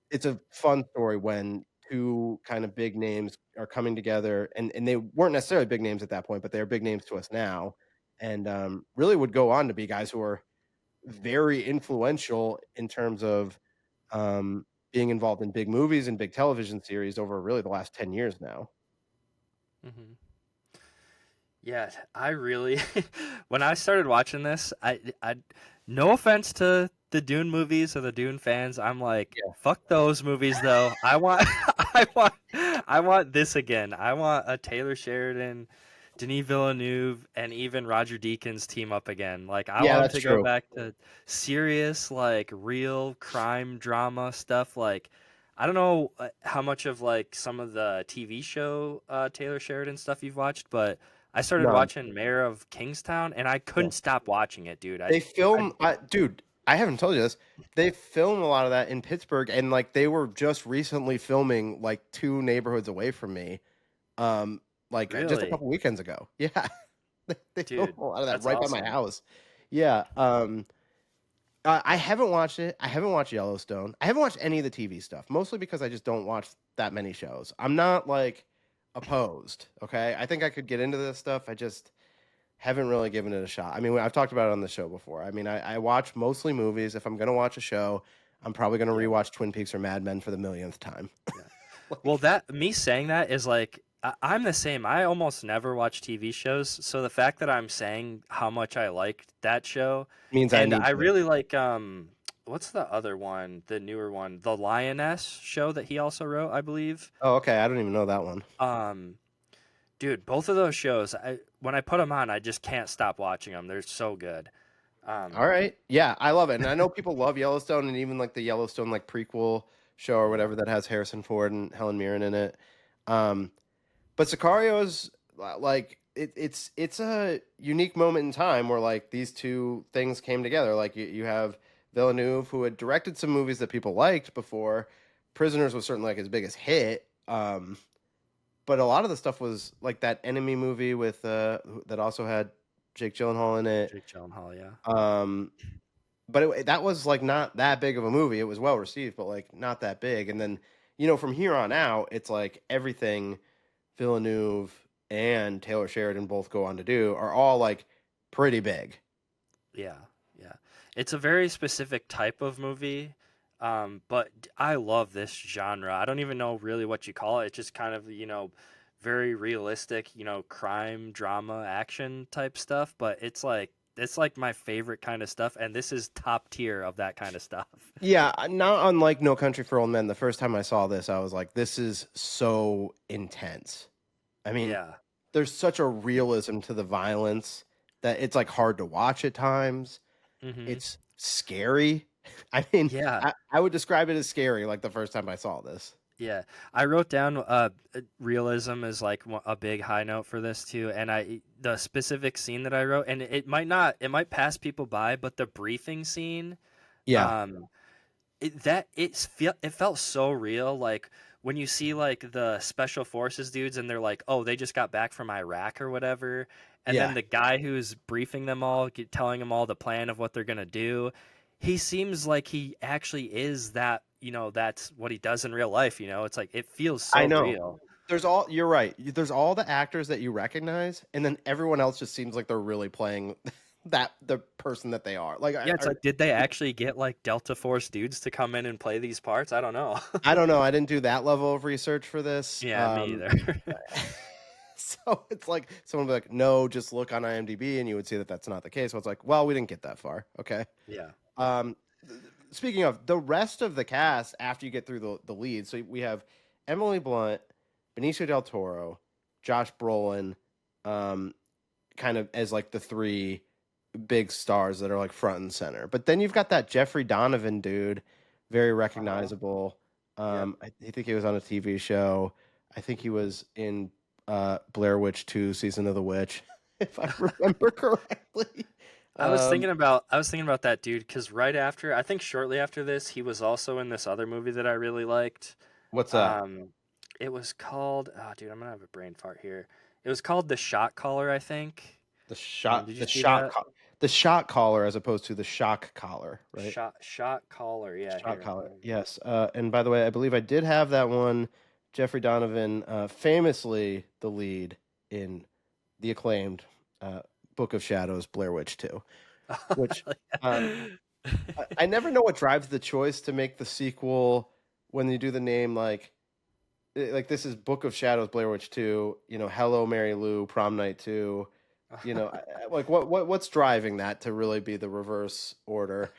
it's a fun story when two kind of big names are coming together, and they weren't necessarily big names at that point, but they're big names to us now, and really would go on to be guys who are very influential in terms of um, being involved in big movies and big television series over really the last 10 years now. Hmm. Yeah, I really when I started watching this, I no offense to the Dune movies or the Dune fans, I'm like, Yeah. fuck those movies though. I want I want this again. I want a Taylor Sheridan, Denis Villeneuve, and even Roger Deakins team up again. Like I Yeah, want them that's to go true. back to serious, like real crime drama stuff. Like I don't know how much of like some of the TV show Taylor Sheridan stuff you've watched, but I started None. watching Mayor of Kingstown, and I Yeah. couldn't stop watching it, dude. They I film dude, I haven't told you this. They film a lot of that in Pittsburgh, and, like, they were just recently filming, like, 2 neighborhoods away from me, like, just a really, couple weekends ago. Yeah. They film dude, a lot of that that's right by my awesome. house. Yeah, I haven't watched it. I haven't watched Yellowstone. I haven't watched any of the TV stuff, mostly because I just don't watch that many shows. I'm not, like, opposed, okay? I think I could get into this stuff, I just haven't really given it a shot. I mean, I've talked about it on the show before. I mean, I watch mostly movies. If I'm gonna watch a show, I'm probably gonna Yeah, rewatch Twin Peaks or Mad Men for the millionth time. yeah. Well, Like, that me saying that is like I'm the same. I almost never watch TV shows, so the fact that I'm saying how much I liked that show, means I and need I to. really like what's the other one, the newer one, the Lioness show that he also wrote, I believe. Oh, okay. I don't even know that one. Um, Dude, both of those shows, when I put them on, I just can't stop watching them. They're so good. All Um, right. Yeah, I love it. And I know people love Yellowstone and even like the Yellowstone like prequel show or yeah. whatever that has Harrison Ford and Helen Mirren in it. Um, but Sicario's like it's a unique moment in time where like these two things came together. Like you have Villeneuve who had directed some movies that people liked before. Prisoners was certainly like his biggest hit. But a lot of the stuff was like that Enemy movie with that also had Jake Gyllenhaal in it. Jake Gyllenhaal, yeah. Um, but that was like not that big of a movie. It was well received, but like not that big. And then from here on out, it's like everything Villeneuve and Taylor Sheridan both go on to do are all like pretty big. Yeah, yeah. It's a very specific type of movie, but I love this genre. I don't even know really what you call it. It's just kind of, very realistic, crime, drama, action type stuff, but it's like my favorite kind of stuff, and this is top tier of that kind of stuff. Yeah, not unlike No Country for Old Men. The first time I saw this, I was like, this is so intense. I mean, Yeah. there's such a realism to the violence that it's like hard to watch at times. Mhm. It's scary. I mean, Yeah. I would describe it as scary like the first time I saw this. Yeah, I wrote down realism is like a big high note for this too, and the specific scene that I wrote, and it might pass people by, but the briefing scene, Yeah, um, it felt so real. Like when you see like the special forces dudes, and they're like, oh, they just got back from Iraq or whatever, and then yeah. the guy who's briefing them all, telling them all the plan of what they're gonna do, he seems like he actually is that. That's what he does in real life. It's like it feels I so know. real. You're right. There's all the actors that you recognize, and then everyone else just seems like they're really playing the person that they are. Like, Yeah, it's like, did they actually get like Delta Force dudes to come in and play these parts? I don't know. I don't know. I didn't do that level of research for this. Yeah, me either. So it's like someone would be like, no, just look on IMDb, and you would see that that's not the case. So it's like, well, we didn't get that far. Okay. Yeah. Um, Speaking of the rest of the cast, after you get through the leads, so we have Emily Blunt, Benicio del Toro, Josh Brolin, um, kind of as like the three big stars that are like front and center. But then you've got that Jeffrey Donovan dude, very Uh-huh. recognizable. Yep. I think he was on a TV show. I think he was in Blair Witch 2, Season of the Witch, if I remember correctly. Um, I was thinking about that dude because right after, I think shortly after this, he was also in this other movie that I really liked. what's that? Um, it was called, oh dude, I'm gonna have a brain fart here. It was called The Shot Caller, I think. The shot, Did you the see shot, that? the shot collar as opposed to the shock collar, right? Shot Caller, yeah. Shot Here, collar. Yes. And by the way, I believe I did have that one. Jeffrey Donovan, famously the lead in the acclaimed uh, Book of Shadows, Blair Witch 2, which um, yeah. I never know what drives the choice to make the sequel when you do the name like this is Book of Shadows, Blair Witch 2, Hello Mary Lou, Prom Night 2, like what's driving that to really be the reverse order?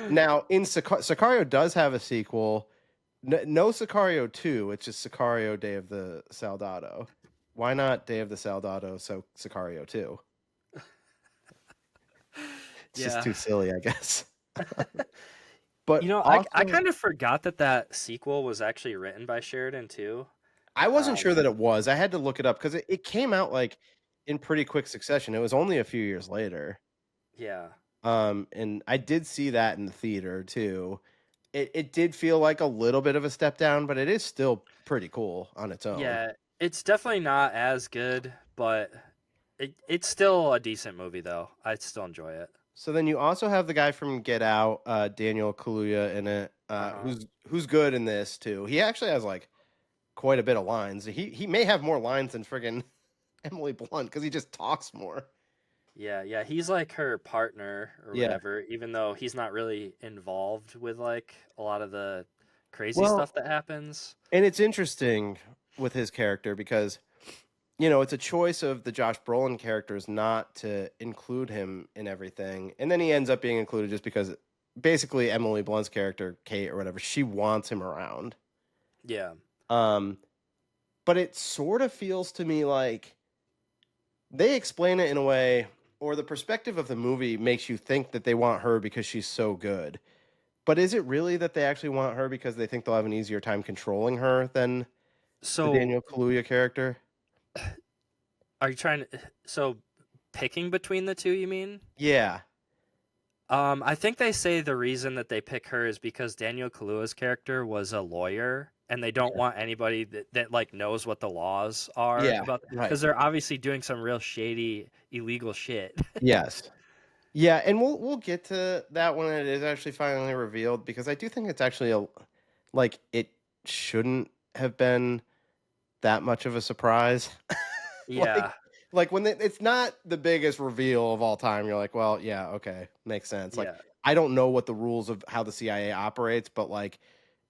Now, in Sicario does have a sequel. No Sicario 2, it's just Sicario Day of the Soldado. Why not Day of the Soldado, so Sicario 2? It's just Yeah. too silly, I guess. But You know, I also, kind of forgot that that sequel was actually written by Sheridan too. I wasn't sure Um, that it was. I had to look it up because it came out like in pretty quick succession. It was only a few years later. yeah. And I did see that in the theater too. It did feel like a little bit of a step down, but it is still pretty cool on its own. Yeah, it's definitely not as good, but it's still a decent movie though. I still enjoy it. So then you also have the guy from Get Out, Daniel Kaluuya in it, Uh-huh. who's good in this too. He actually has like quite a bit of lines. He may have more lines than friggin' Emily Blunt because he just talks more. Yeah, yeah, he's like her partner or Yeah. whatever, even though he's not really involved with like a lot of the crazy Well, stuff that happens. and it's interesting with his character because it's a choice of the Josh Brolin characters not to include him in everything, and then he ends up being included just because basically Emily Blunt's character, Kate or whatever, she wants him around. Yeah. Um, but it sort of feels to me like they explain it in a way, or the perspective of the movie makes you think that they want her because she's so good. But is it really that they actually want her because they think they'll have an easier time controlling her than the So, Daniel Kaluuya character? are you trying to so picking between the two, you mean? Yeah. I think they say the reason that they pick her is because Daniel Kaluuya's character was a lawyer, and they don't want anybody that like knows what the laws are Yeah. about Right. because they're obviously doing some real shady illegal shit. Yes. Yeah, and we'll get to that when it is actually finally revealed because I do think it's actually like it shouldn't have been that much of a surprise. like Yeah, like when it's not the biggest reveal of all time, you're like, well, yeah, okay, makes sense. Like yeah, I don't know what the rules of how the CIA operates, but like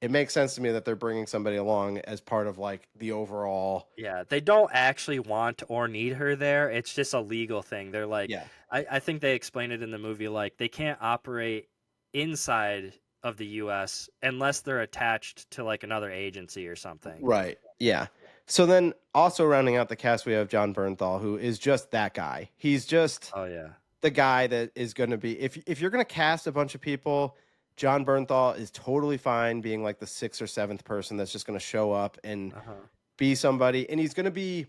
it makes sense to me that they're bringing somebody along as part of like the overall. yeah. They don't actually want or need her there. It's just a legal thing. They're like, Yeah. I think they explain it in the movie like they can't operate inside of the U.S. unless they're attached to like another agency or something. Right. Yeah. So then also rounding out the cast, we have John Bernthal, who is just that guy. He's just Oh yeah. the guy that is going to be, if you're going to cast a bunch of people, John Bernthal is totally fine being like the sixth or seventh person that's just going to show up and Uh-huh. be somebody. And he's going to be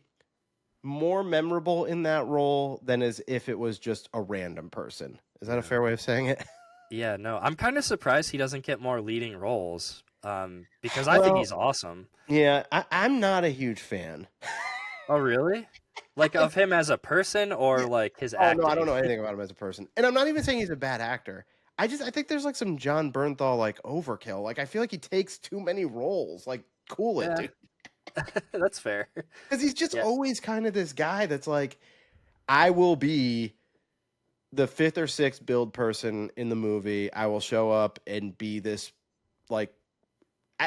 more memorable in that role than as if it was just a random person. Is that a Yeah. fair way of saying it? Yeah, no, I'm kind of surprised he doesn't get more leading roles. Because I think Well, he's awesome. yeah, I'm not a huge fan. Oh, really? Like of him as a person or like his Oh no, I don't acting? know anything about him as a person, and I'm not even saying he's a bad actor. I think there's like some John Bernthal like overkill. Like I feel like he takes too many roles. Like cool it, Yeah, dude, that's fair. because he's just Yeah, always kind of this guy that's like, I will be the fifth or sixth build person in the movie. I will show up and be this like,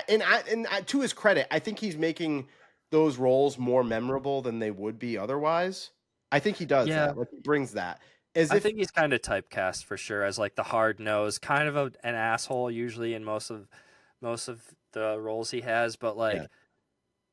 to his credit, I think he's making those roles more memorable than they would be otherwise. I think he does yeah. that. Like he brings that as I if think he's kind of typecast for sure as like the hard nose, kind of an asshole usually in most of the roles he has, but yeah. like,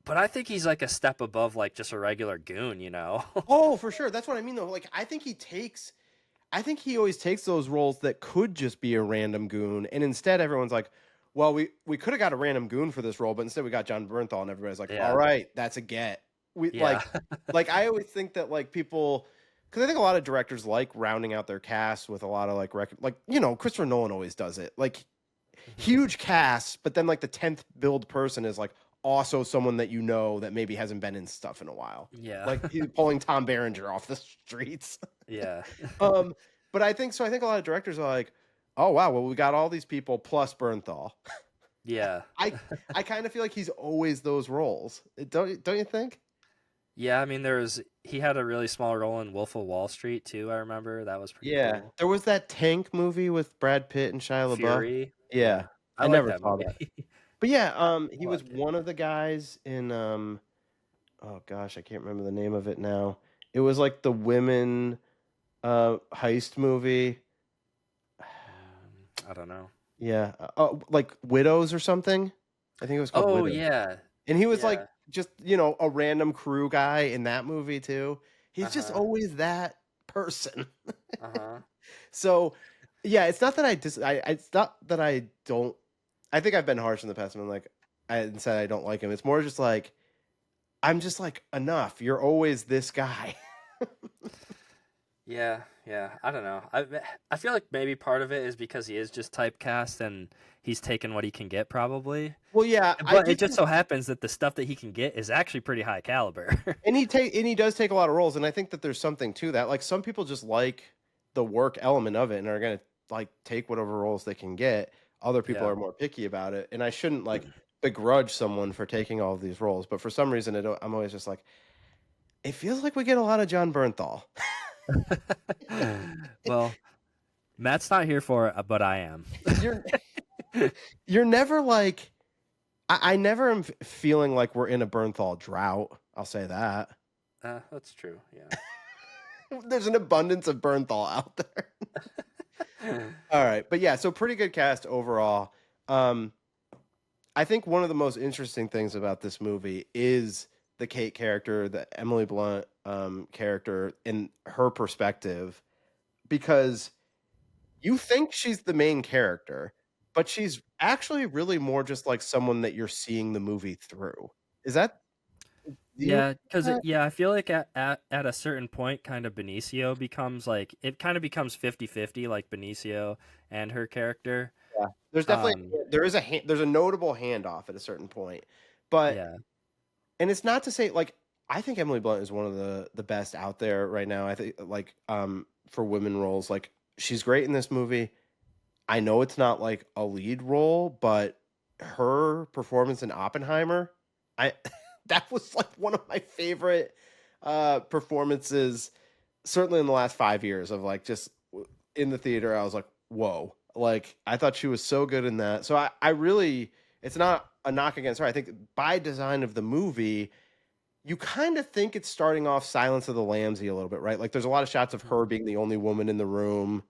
but I think he's like a step above like just a regular goon, you know? Oh, for sure. That's what I mean though. Like I think he always takes those roles that could just be a random goon and instead everyone's like, well, we could have got a random goon for this role, but instead we got John Bernthal and everybody's like, "All Yeah, right, that's a get." We yeah, like I always think that like people because I think a lot of directors like rounding out their cast with a lot of like Christopher Nolan always does it. Like Mhm. huge cast, but then like the 10th build person is like also someone that that maybe hasn't been in stuff in a while. Yeah. Like he's pulling Tom Berenger off the streets. Yeah. um, but I think so. I think a lot of directors are like, oh wow, well we got all these people plus Bernthal. Yeah. I I kind of feel like he's always those roles. Don't you think? Yeah, I mean, he had a really small role in Wolf of Wall Street too, I remember. That was pretty Yeah, cool. there was that Tank movie with Brad Pitt and Shia LaBeouf. Fury. Yeah, Yeah. I I like never that saw movie. that. But yeah, I he was liked it. one of the guys in oh gosh, I can't remember the name of it now. It was like the women heist movie. I don't know. Yeah, like Widows or something. I think it was called Oh, Widows. yeah. And he was like Yeah. just, a random crew guy in that movie too. He's just Uh-huh. always that person. Uh-huh. So, yeah, it's not that it's not that I don't. I think I've been harsh in the past. And I'm like, I said I don't like him. It's more just like I'm just like enough. You're always this guy. Yeah, yeah. I don't know. I feel like maybe part of it is because he is just typecast and he's taken what he can get probably. Well, yeah, I But do it just think, so happens that the stuff that he can get is actually pretty high caliber. and he does take a lot of roles, and I think that there's something to that. Like some people just like the work element of it and are gonna like take whatever roles they can get. Other people Yeah. are more picky about it, and I shouldn't like begrudge someone for taking all of these roles. But for some reason, I'm always just like, it feels like we get a lot of John Bernthal. Well, Matt's not here for it, but I am. you're you're never like I never am feeling like we're in a Bernthal drought. I'll say that. That's true. Yeah. There's an abundance of Bernthal out there. All right, but yeah, so pretty good cast overall. Um, I think one of the most interesting things about this movie is the Kate character, the Emily Blunt character, and her perspective, because you think she's the main character, but she's actually really more just like someone that you're seeing the movie through. Is that do you Yeah, because that? I feel like at a certain point, kind of Benicio becomes like it kind of becomes 50-50, like Benicio and her character. Yeah. There's definitely Um, there's a notable handoff at a certain point. But yeah, and it's not to say like I think Emily Blunt is one of the best out there right now. I think like for women roles, like she's great in this movie. I know it's not like a lead role, but her performance in Oppenheimer, I that was like one of my favorite performances certainly in the last 5 years of like just in the theater. I was like, whoa. Like I thought she was so good in that. So I really it's not a knock against her. I think by design of the movie, you kind of think it's starting off Silence of the Lambsy a little bit, right? Like there's a lot of shots of her being the only woman in the room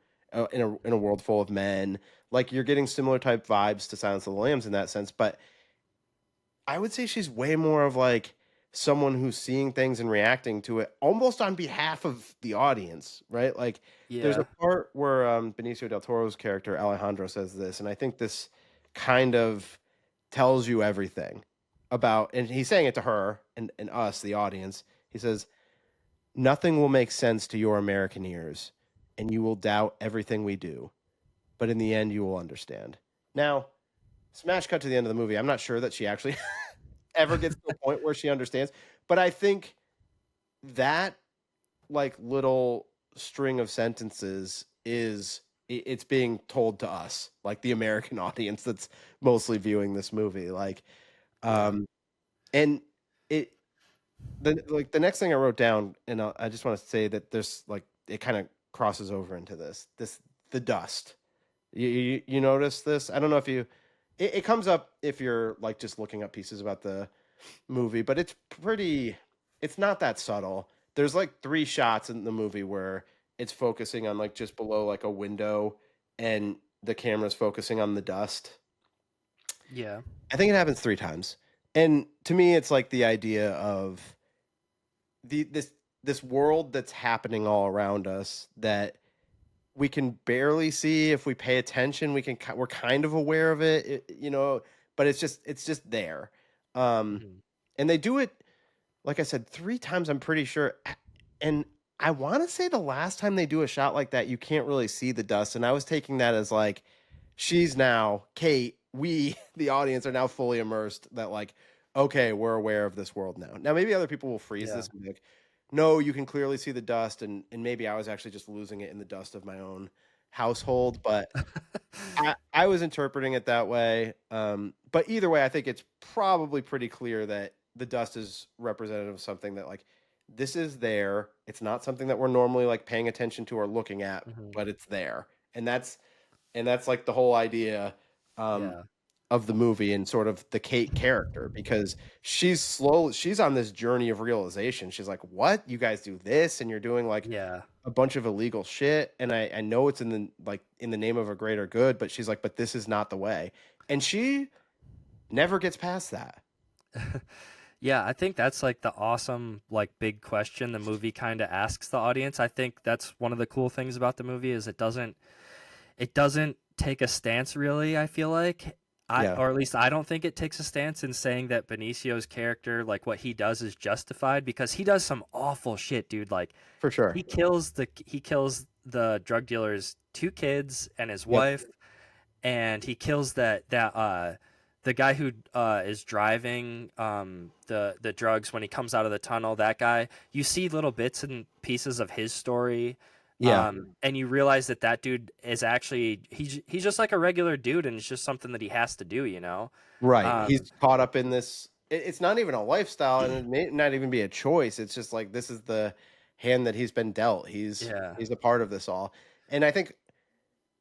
in a world full of men. Like you're getting similar type vibes to Silence of the Lambs in that sense, but I would say she's way more of like someone who's seeing things and reacting to it almost on behalf of the audience, right? Like there's a yeah, part where Benicio del Toro's character Alejandro says this, and I think this kind of tells you everything about, and he's saying it to her and us, the audience. He says, "Nothing will make sense to your American ears, and you will doubt everything we do, but in the end, you will understand." Now, smash cut to the end of the movie. I'm not sure that she actually ever gets to a point where she understands. But I think that like little string of sentences it's being told to us, like the American audience that's mostly viewing this movie. Like, yeah, um, and it the next thing I wrote down, and I just want to say that there's like it kind of crosses over into this the dust. You notice this? I don't know if you. It comes up if you're like just looking up pieces about the movie, but it's not that subtle. There's like three shots in the movie where it's focusing on like just below like a window and the camera's focusing on the dust. yeah, I think it happens three times. And to me it's like the idea of this world that's happening all around us that we can barely see if we pay attention. We're kind of aware of it, but it's just there. Um mhm, and they do it like I said, 3 times, I'm pretty sure, and I want to say the last time they do a shot like that, you can't really see the dust, and I was taking that as like she's now Kate. We, the audience, are now fully immersed. That like, okay, we're aware of this world now. Now maybe other people will freeze Yeah. this and be like, no, you can clearly see the dust, and maybe I was actually just losing it in the dust of my own household, but I was interpreting it that way. But either way, I think it's probably pretty clear that the dust is representative of something that like this is there. It's not something that we're normally like paying attention to or looking at, Hmm. but it's there. And that's like the whole idea um Yeah. of the movie and sort of the Kate character because she's on this journey of realization. She's like, "What? You guys do this and you're doing like Yeah. a bunch of illegal shit, and I know it's in the like in the name of a greater good, but she's like, but this is not the way." And she never gets past that. Yeah, I think that's like the awesome, like big question the movie kind of asks the audience. I think that's one of the cool things about the movie is it doesn't take a stance really, I feel like. Yeah, Or at least I don't think it takes a stance in saying that Benicio's character, like what he does is justified because he does some awful shit, dude. Like for sure. he kills the drug dealer's two kids and his Yep. wife, and he kills the guy who is driving the drugs when he comes out of the tunnel. That guy, you see little bits and pieces of his story, Yeah. and you realize that dude is actually he's just like a regular dude, and it's just something that he has to do, you know. Right. Um, He's caught up in this. It's not even a lifestyle, and it may not even be a choice. It's just like this is the hand that he's been dealt. He's yeah, he's a part of this all, and I think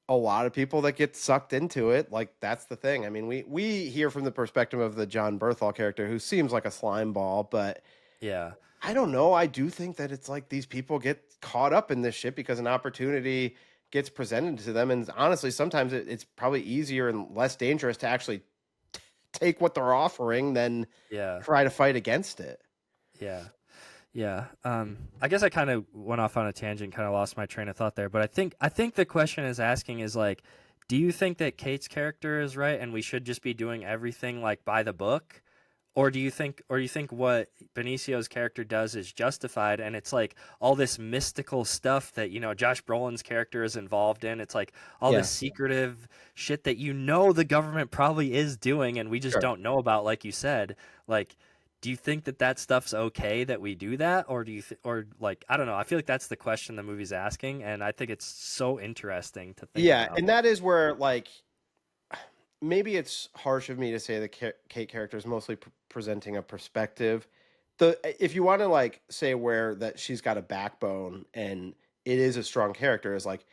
a lot of people that get sucked into it, like that's the thing. I mean, we hear from the perspective of the John Berthal character, who seems like a slime ball, but yeah, I don't know. I do think that it's like these people get caught up in this shit because an opportunity gets presented to them, and honestly, sometimes it's probably easier and less dangerous to actually take what they're offering than yeah, try to fight against it. yeah. Yeah. I guess I kind of went off on a tangent, kind of lost my train of thought there. But I think the question is asking is like, do you think that Kate's character is right and we should just be doing everything like by the book? Or do you think what Benicio's character does is justified and it's like all this mystical stuff that, Josh Brolin's character is involved in. It's like all Yeah, this secretive shit that the government probably is doing and we just sure. don't know about, like you said. Like, do you think that stuff's okay that we do that, or or like I don't know? I feel like that's the question the movie's asking, and I think it's so interesting to think Yeah, about. and that is where like maybe it's harsh of me to say the Kate character is mostly presenting a perspective. The if you want to like say where that she's got a backbone and it is a strong character is like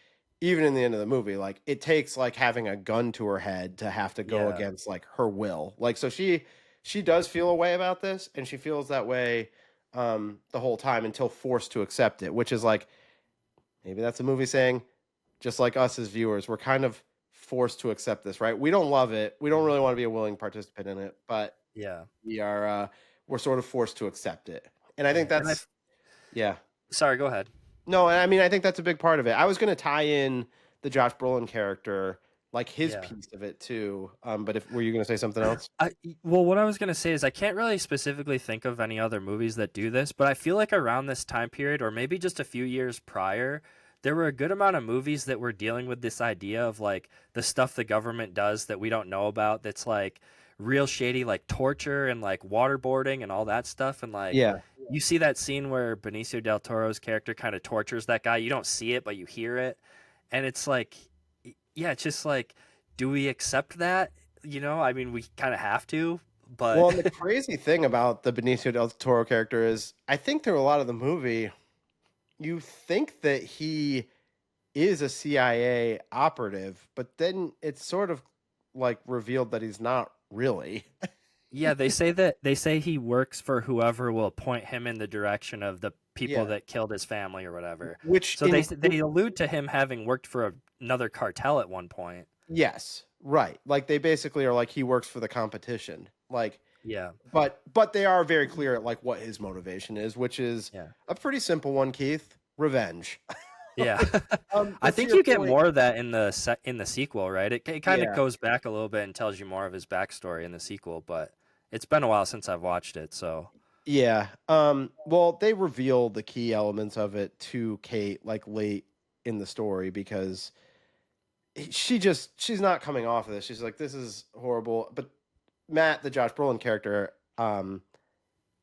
even in the end of the movie, like it takes like having a gun to her head to have to go Yeah, against like her will. Like so she does feel a way about this, and she feels that way the whole time until forced to accept it, which is like maybe that's a movie saying just like us as viewers, we're kind of forced to accept this, right? We don't love it. We don't really want to be a willing participant in it, but yeah, we are we're sort of forced to accept it. And I think yeah. that's yeah. Sorry, go ahead. No, I mean I think that's a big part of it. I was going to tie in the Josh Brolin character like his Yeah. piece of it too. But if were you going to say something else? Well, what I was gonna say is I can't really specifically think of any other movies that do this, but I feel like around this time period, or maybe just a few years prior, there were a good amount of movies that were dealing with this idea of like the stuff the government does that we don't know about. That's like real shady, like torture and like waterboarding and all that stuff. And like Yeah. you see that scene where Benicio del Toro's character kind of tortures that guy. You don't see it, but you hear it, and it's like, yeah, it's just like, do we accept that? I mean, we kind of have to, but Well, and the crazy thing about the Benicio del Toro character is I think through a lot of the movie you think that he is a CIA operative, but then it's sort of like revealed that he's not really. yeah, they say he works for whoever will point him in the direction of the people Yeah. that killed his family or whatever. Which So they in they allude to him having worked for another cartel at one point. yes, right. Like they basically are like he works for the competition. Like Yeah, but they are very clear at like what his motivation is, which is yeah, a pretty simple one, Keith. Revenge. yeah. I But to think your you get point, more of that in the sequel, right? It kind of yeah. goes back a little bit and tells you more of his backstory in the sequel, but it's been a while since I've watched it, so Yeah. Well, they reveal the key elements of it to Kate like late in the story because she's not coming off of this. She's like, this is horrible. But Matt, the Josh Brolin character,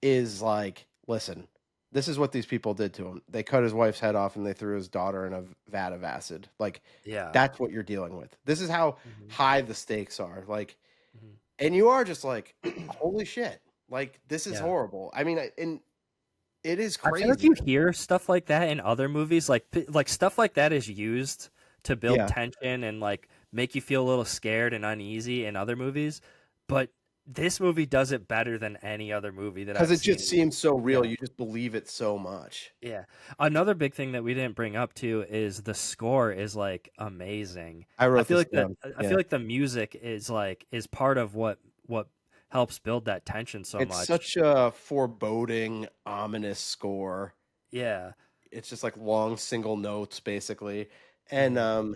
is like, listen, this is what these people did to him. They cut his wife's head off and they threw his daughter in a vat of acid. Like, Yeah. that's what you're dealing with. This is how Hmm. high the stakes are. Like, Hmm. and you are just like, holy shit. Like, this is Yeah. horrible. I mean, and it is I feel like crazy. you hear stuff like that in other movies, like stuff like that is used to build Yeah. tension and like make you feel a little scared and uneasy in other movies, but this movie does it better than any other movie that Because I've it just seen. seems so real. Yeah. You just believe it so much. Yeah. Another big thing that we didn't bring up too is the score is like amazing. I I wrote feel this like the down. I feel Yeah. like the music is part of what helps build that tension so It's much. such a foreboding, ominous score. Yeah. It's just like long single notes, basically. And Hmm.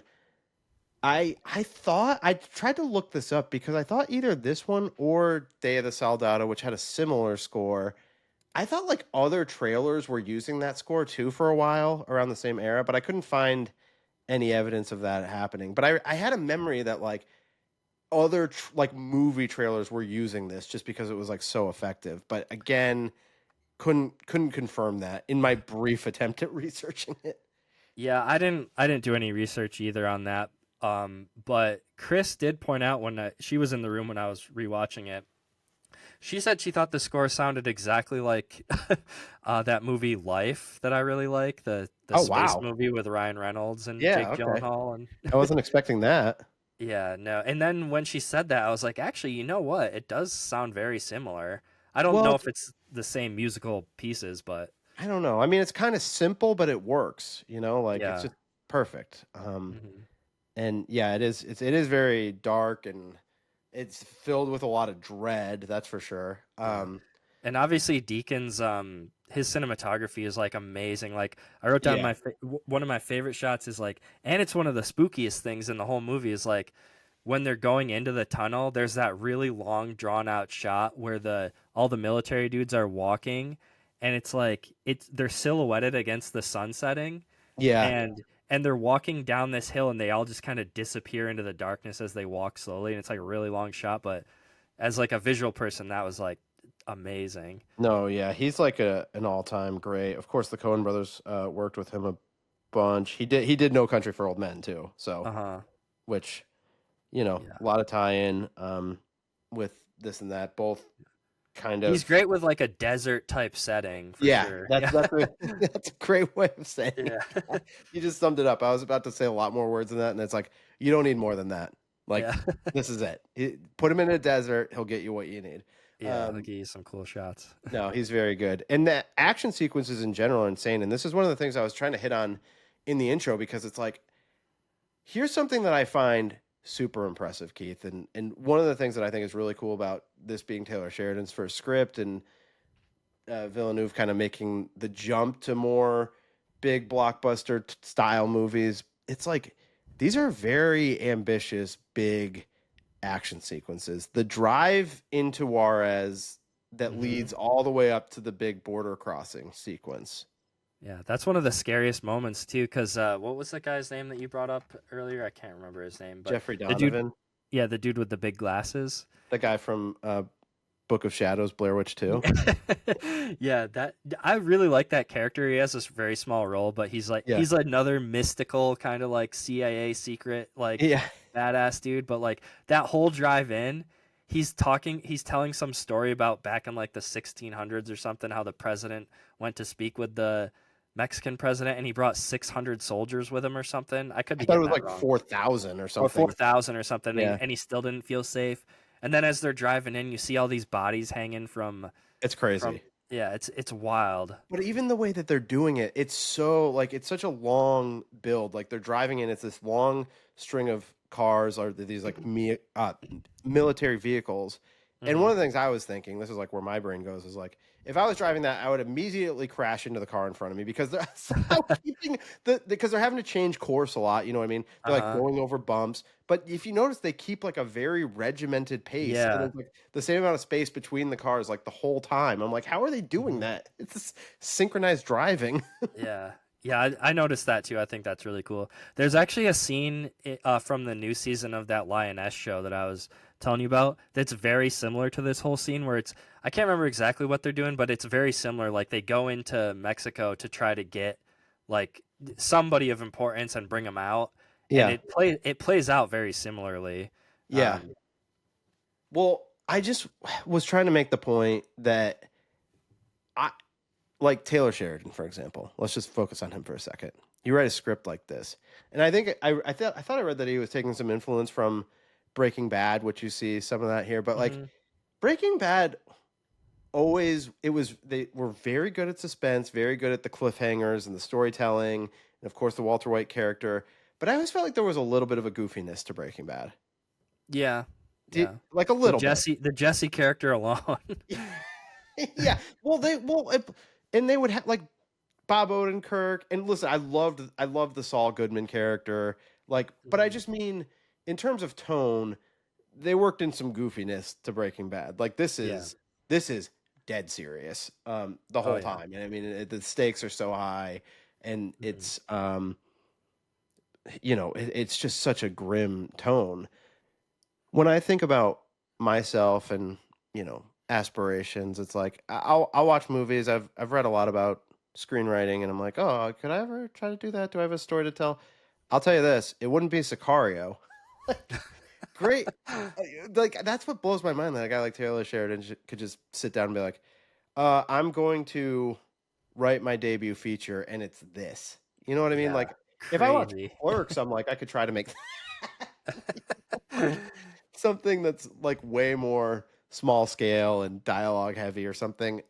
I thought I tried to look this up because I thought either this one or Day of the Soldado, which had a similar score, I thought like other trailers were using that score too for a while around the same era, but I couldn't find any evidence of that happening. But I had a memory that like other like movie trailers were using this just because it was like so effective. But again, couldn't confirm that in my brief attempt at researching it. Yeah, I didn't do any research either on that. But Chris did point out when she was in the room when I was rewatching it. She said she thought the score sounded exactly like that movie Life that I really like, the Oh space wow. movie with Ryan Reynolds and Yeah, Jake okay. Gyllenhaal and I wasn't expecting that. yeah, no. And then when she said that, I was like, actually, you know what? It does sound very similar. I don't Well, know if it's the same musical pieces, but I don't know. I mean, it's kind of simple, but it works, like it's yeah. just perfect. Hmm. And yeah, it is very dark and it's filled with a lot of dread, that's for sure. Yeah. And obviously Deacon's his cinematography is like amazing. Like I wrote down Yeah. one of my favorite shots is like, and it's one of the spookiest things in the whole movie is like when they're going into the tunnel, there's that really long drawn out shot where the all the military dudes are walking and it's like they're silhouetted against the sun setting Yeah. and they're walking down this hill and they all just kind of disappear into the darkness as they walk slowly and it's like a really long shot, but as like a visual person that was like amazing. No, yeah, he's like an all-time great. Of course, the Coen brothers worked with him a bunch. He did No Country for Old Men too. So, Uh-huh. which, Yeah. a lot of tie-in with this and that, both kind He's of. great with like a desert type setting for Yeah, sure. that's Yeah. that's a, that's a great way of saying Yeah. it. You just summed it up. I was about to say a lot more words than that, and it's like you don't need more than that. Like Yeah. this is it. Put him in a desert, he'll get you what you need. Yeah, he'll Um, give you some cool shots. no, he's very good, and the action sequences in general are insane. And this is one of the things I was trying to hit on in the intro because it's like here's something that I find super impressive, Keith, and one of the things that I think is really cool about this being Taylor Sheridan's first script and Villeneuve kind of making the jump to more big blockbuster style movies. It's like these are very ambitious, big action sequences. The drive into Juarez that Hmm. leads all the way up to the big border crossing sequence. Yeah, that's one of the scariest moments too. Because what was the guy's name that you brought up earlier? I can't remember his name, but Jeffrey the dude, Donovan, yeah, the dude with the big glasses. the guy from Book of Shadows, Blair Witch 2. Yeah, that I really like that character. He has this very small role, but Yeah. he's another mystical kind of like CIA secret like Yeah. badass dude. But like that whole drive in, he's telling some story about back in like the 1600s or something, how the president went to speak with the Mexican president and he brought 600 soldiers with him or something. I could I be thought it getting was that like wrong. 4,000 or Or something. 4,000 or something, Yeah. and he still didn't feel safe. And then as they're driving in, you see all these bodies hanging It's from crazy. yeah, it's wild. But even the way that they're doing it, it's so like it's such a long build. Like they're driving in, it's this long string of cars or these like military vehicles. And one Hmm. of the things I was thinking, this is like where my brain goes, is like if I was driving that, I would immediately crash into the car in front of me because they're somehow keeping because they're having to change course a lot. You know what I mean? They're like Uh-huh. going over bumps, but if you notice, they keep like a very regimented pace, and Yeah. it's like the same amount of space between the cars like the whole time. I'm like, how are they doing Mhm. that? It's this synchronized driving. Yeah. Yeah, I noticed that too. I think that's really cool. There's actually a scene from the new season of that Lioness show that I was telling you about that's very similar to this whole scene where it's I can't remember exactly what they're doing, but it's very similar. Like they go into Mexico to try to get like somebody of importance and bring them out, and Yeah, it plays out very similarly. yeah. Um, Well, I just was trying to make the point that I like Taylor Sheridan, for example. Let's just focus on him for a second. You write a script like this, and I think I thought I read that he was taking some influence from Breaking Bad, which you see some of that here. But like mhm. Breaking Bad, always it was they were very good at suspense, very good at the cliffhangers and the storytelling, and of course the Walter White character. But I always felt like there was a little bit of a goofiness to Breaking Bad, Yeah, Did, yeah. like a little bit. The Jesse character alone. Yeah. And they would have like Bob Odenkirk, and listen, I loved the Saul Goodman character, like, but I Mhm. just mean in terms of tone, they worked in some goofiness to Breaking Bad. Like Yeah. this is dead serious, the Oh whole yeah. time, and I mean the stakes are so high, and Mhm. it's just such a grim tone. When I think about myself and, aspirations, it's like I'll watch movies. I've read a lot about screenwriting, and I'm like, "Oh, could I ever try to do that? Do I have a story to tell?" I'll tell you this, it wouldn't be Sicario. Like, great. Like, that's what blows my mind that a guy like Taylor Sheridan could just sit down and be like, I'm going to write my debut feature, and it's this." You know what I mean? Yeah. Like, if I watch Crazy. Clerks, I'm like, I could try to make like something that's like way more small scale and dialogue heavy or something.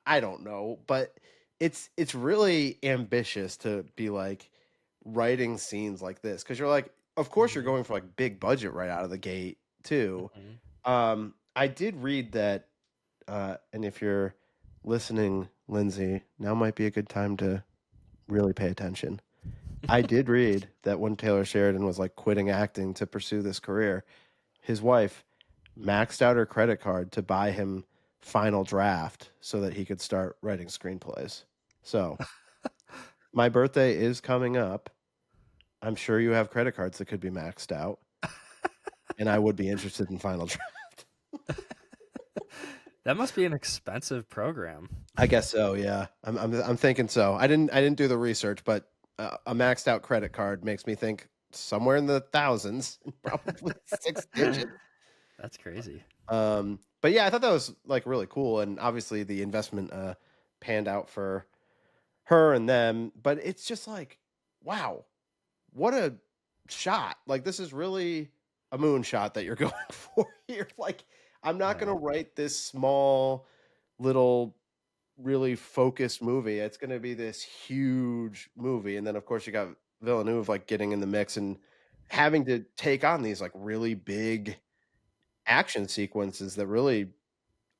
I don't know, but it's really ambitious to be like writing scenes like this because you're like, of course you're Mhm. going for like big budget right out of the gate too. Mhm. I did read that, and if you're listening, Lindsay, now might be a good time to really pay attention. I did read that when Taylor Sheridan was like quitting acting to pursue this career, his wife maxed out her credit card to buy him Final Draft so that he could start writing screenplays. So, my birthday is coming up. I'm sure you have credit cards that could be maxed out, and I would be interested in Final Draft. That must be an expensive program. I guess so, yeah. I'm thinking so. I didn't do the research, but a maxed out credit card makes me think somewhere in the thousands, probably six digits. That's crazy. But yeah, I thought that was like really cool, and obviously the investment panned out for her and them. But it's just like, wow, what a shot! Like this is really a moonshot that you're going for here. Like I'm not Yeah. gonna write this small little really focused movie. It's gonna be this huge movie, and then of course you got Villeneuve like getting in the mix and having to take on these like really big action sequences that really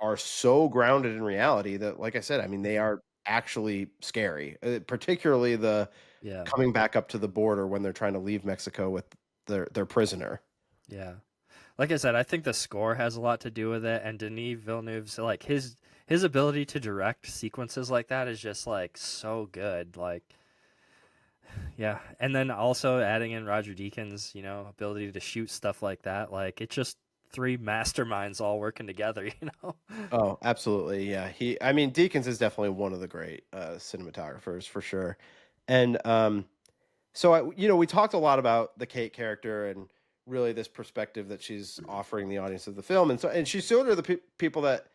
are so grounded in reality that, like I said, I mean, they Mhm. are actually scary, particularly the Yeah. coming back up to the border when they're trying to leave Mexico with their prisoner. Yeah. Like I said, I think the score has a lot to do with it, and Denis Villeneuve's like his ability to direct sequences like that is just like so good. Like, yeah, and then also adding in Roger Deakins, ability to shoot stuff like that. Like, it's just three masterminds all working together. Oh, absolutely, yeah. I mean, Deakins is definitely one of the great cinematographers for sure. And so we talked a lot about the Kate character and really this perspective that she's offering the audience of the film, and she's sort of the people that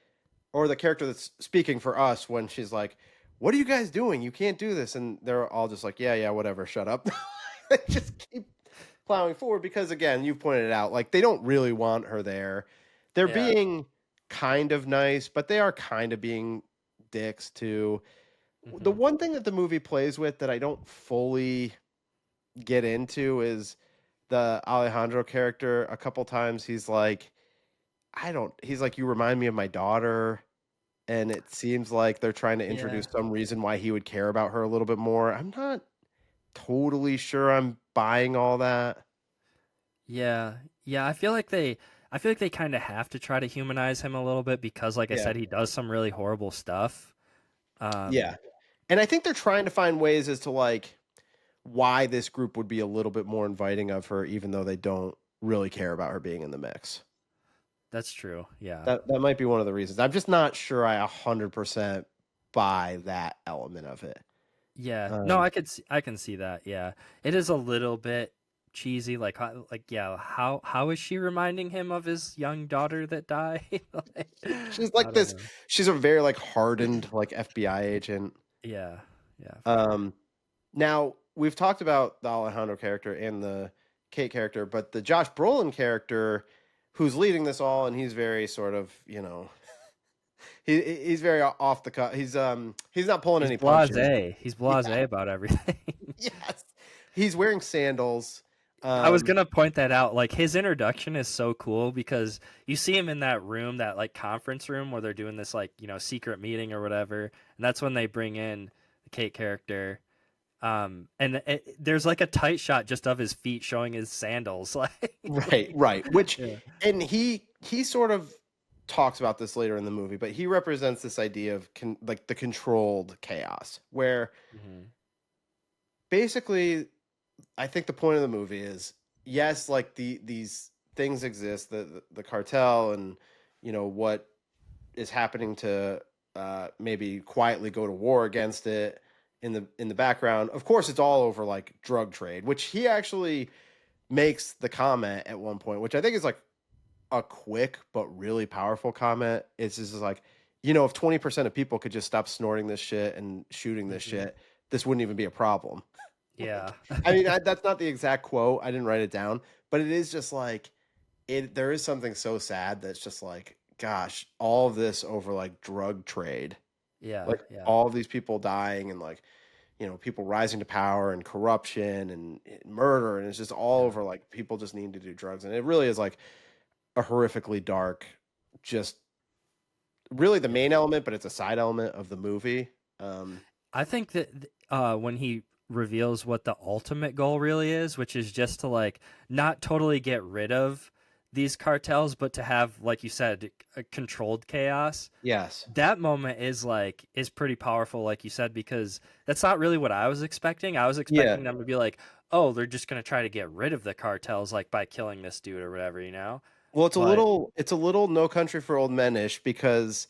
or the character that's speaking for us when she's like, "What are you guys doing? You can't do this." And they're all just like, "Yeah, yeah, whatever, shut up." They just keep plowing forward because again, you pointed it out, like they don't really want her there. They're Yeah. being kind of nice, but they are kind of being dicks too. The Hmm. one thing that the movie plays with that I don't fully get into is the Alejandro character. A couple times he's like, he's like, "You remind me of my daughter." and it seems like they're trying to Yeah. introduce some reason why he would care about her a little bit more. I'm not totally sure I'm buying all that. Yeah. Yeah, I feel like they kind of have to try to humanize him a little bit because like I Yeah. said he does some really horrible stuff. Yeah. Um And I think they're trying to find ways as to like why this group would be a little bit more inviting of her, even though they don't really care about her being in the mix. that's true. Yeah. That might be one of the reasons. I'm just not sure I 100% buy that element of it. Yeah. No, Um, I can see that. Yeah. It is a little bit cheesy like yeah, how is she reminding him of his young daughter that died? Like, she's I like don't this. know. She's a very like hardened like FBI agent. Yeah. Yeah, for sure. Um, Now we've talked about the Alejandro character and the Kate character, but the Josh Brolin character, who's leading this all, and he's very sort of he's very off the cut. He's not pulling He's any punches. blasé. He's Yeah, blasé about everything. yes, he's wearing sandals. I was Um, gonna point that out. Like his introduction is so cool because you see him in that room, that like conference room where they're doing this like secret meeting or whatever, and that's when they bring in the Kate character. And there's like a tight shot just of his feet showing his sandals, right, right. Which, yeah. and he sort of talks about this later in the movie, but he represents this idea of like the controlled chaos, where Hmm. basically I think the point of the movie is yes, like these things exist, the cartel, and what is happening to maybe quietly go to war against it in the background. Of course, it's all over like drug trade, which he actually makes the comment at one point, which I think is like a quick but really powerful comment. It's just like, if 20% of people could just stop snorting this shit and shooting this Hmm. shit, this wouldn't even be a problem. Yeah. I mean, that's not the exact quote. I didn't write it down, but it is just like there is something so sad that's just like, gosh, all of this over like drug trade, Yeah. like Yeah. all of these people dying and like people rising to power and corruption and murder, and it's just all Yeah. over like people just need to do drugs, and it really is like a horrifically dark, just really the Yeah. main element, but it's a side element of the movie. I think that when he reveals what the ultimate goal really is, which is just to like not totally get rid of these cartels, but to have, like you said, a controlled chaos. Yes. That moment is pretty powerful, like you said, because that's not really what I was expecting. I was Yeah. expecting them to be like, oh, they're just gonna try to get rid of the cartels like by killing this dude or whatever, Well, it's a But little No Country for Old Men-ish because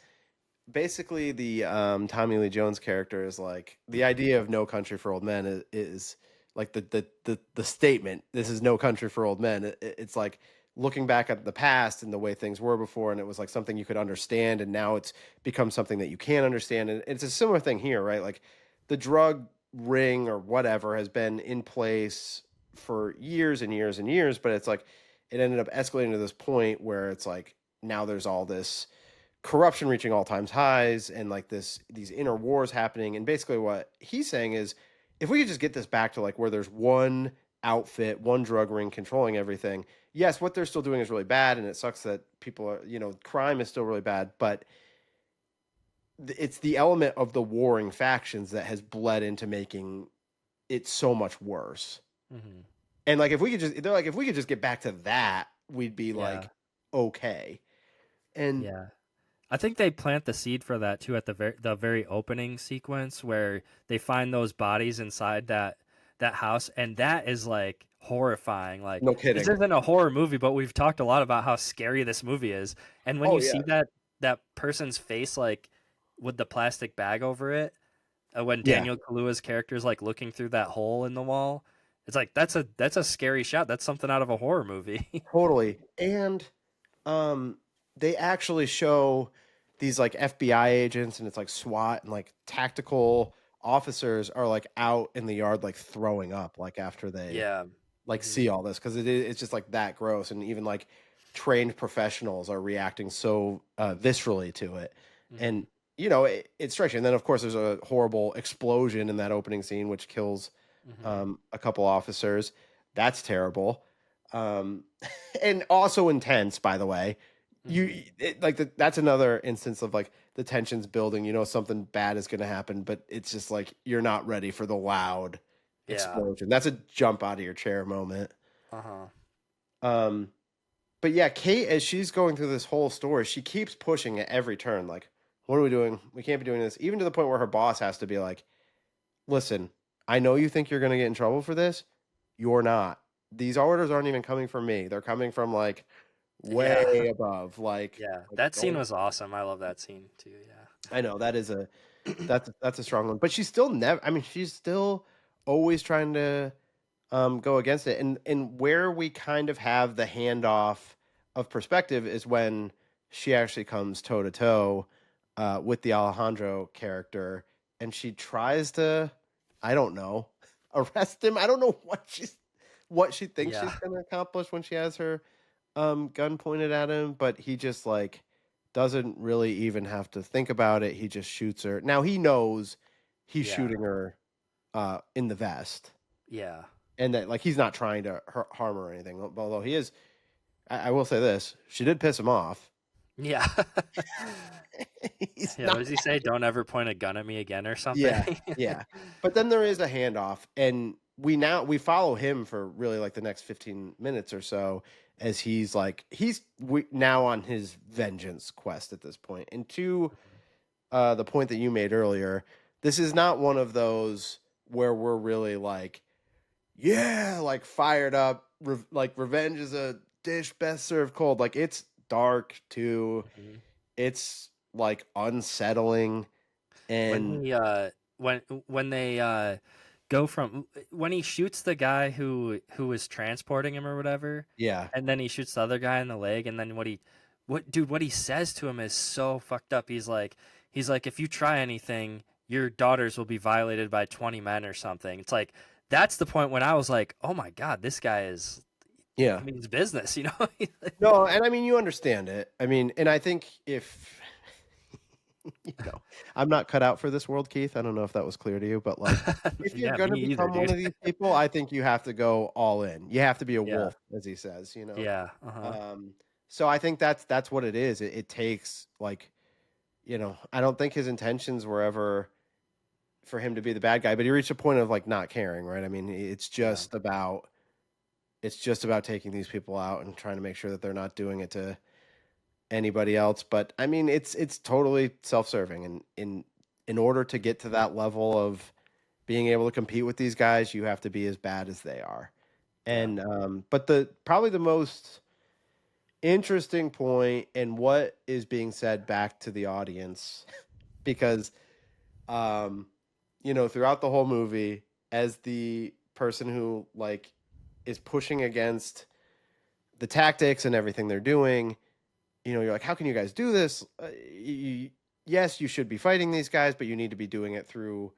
basically the Tommy Lee Jones character is like the idea of No Country for Old Men is like the statement. This is No Country for Old Men. It's like looking back at the past and the way things were before, and it was like something you could understand, and now it's become something that you can't understand. And it's a similar thing here, right? Like the drug ring or whatever has been in place for years and years and years, but it's like it ended up escalating to this point where it's like now there's all this corruption reaching all times highs and like these inner wars happening, and basically what he's saying is if we could just get this back to like where there's one outfit, one drug ring controlling everything. Yes, what they're still doing is really bad, and it sucks that people are, crime is still really bad, but it's the element of the warring factions that has bled into making it so much worse. mhm, And like they're like if we could just get back to that, we'd be yeah, like okay. And yeah. I think they plant the seed for that too at the very opening sequence where they find those bodies inside that house, and that is like horrifying. Like no this kidding. isn't a horror movie, but we've talked a lot about how scary this movie is. And when Oh you yeah. see that person's face like with the plastic bag over it, when Yeah. Daniel Kaluuya's character is like looking through that hole in the wall, it's like that's a scary shot. That's something out of a horror movie. Totally. And um they actually show these like FBI agents, and it's like SWAT and like tactical officers are like out in the yard like throwing up like after they Yeah. like Hmm. see all this because it's just like that gross, and even like trained professionals are reacting so viscerally to it. Hmm. And it strikes you. And then of course there's a horrible explosion in that opening scene which kills Hmm. a couple officers. That's terrible. um and also intense, by the way. That's another instance of like the tensions building. You know, something bad is going to happen, but it's just like you're not ready for the loud Yeah. explosion. That's a jump out of your chair moment. Uh-huh. Um, but yeah, Kate, as she's going through this whole story, she keeps pushing at every turn. Like, what are we doing? We can't be doing this. Even to the point where her boss has to be like, listen, I know you think you're going to get in trouble for this. You're not. These orders aren't even coming from me. They're coming from like Yeah. way above. Yeah. Like That scene don't. was awesome. I love that scene too. I know that is a that's a strong one. But she's still never. I mean, she's still always trying to go against it. And where we kind of have the handoff of perspective is when she actually comes toe to toe with the Alejandro character, and she tries to, I don't know, arrest him. I don't know what she thinks Yeah. she's going to accomplish when she has her gun pointed at him, but he just like doesn't really even have to think about it. He just shoots her. Now he knows he's Yeah. shooting her in the vest, Yeah. and that like he's not trying to harm her or anything. Although he is, I will say this: she did piss him off. Yeah. He's Yeah, what not. does he say? Don't ever point a gun at me again or something. Yeah, yeah. But then there is a handoff, and we follow him for really like the next 15 minutes or so as he's like now on his vengeance quest at this point. And to the point that you made earlier, this is not one of those where we're really like, yeah, like fired up. Like revenge is a dish best served cold. Like it's dark too. Mhm. It's like unsettling When and he when they go from when he shoots the guy who was transporting him or whatever, yeah, and then he shoots the other guy in the leg, and then what he says to him is so fucked up. He's like if you try anything, your daughters will be violated by 20 men or something. It's like that's the point when I was like, oh my god, this guy is yeah. he means business, you know? No, and I mean you understand it. I mean, and I think if you know, I'm not cut out for this world, Keith. I don't know if that was clear to you, but like if you're Yeah, me gonna either, become one dude. of these people, I think you have to go all in. You have to be a Yeah, wolf, as he says, you know. yeah, uh-huh. Um, so I think that's what it is. It takes like, you know, I don't think his intentions were ever for him to be the bad guy, but he reached a point of like not caring, right? I mean, Yeah, it's just about taking these people out and trying to make sure that they're not doing it to anybody else. But I mean, it's totally self-serving, and in order to get to that level of being able to compete with these guys, you have to be as bad as they are. yeah. And but the probably the most interesting point and what is being said back to the audience because um you know throughout the whole movie as the person who like is pushing against the tactics and everything they're doing, you know, you're like, how can you guys do this? Yes, you should be fighting these guys, but you need to be doing it through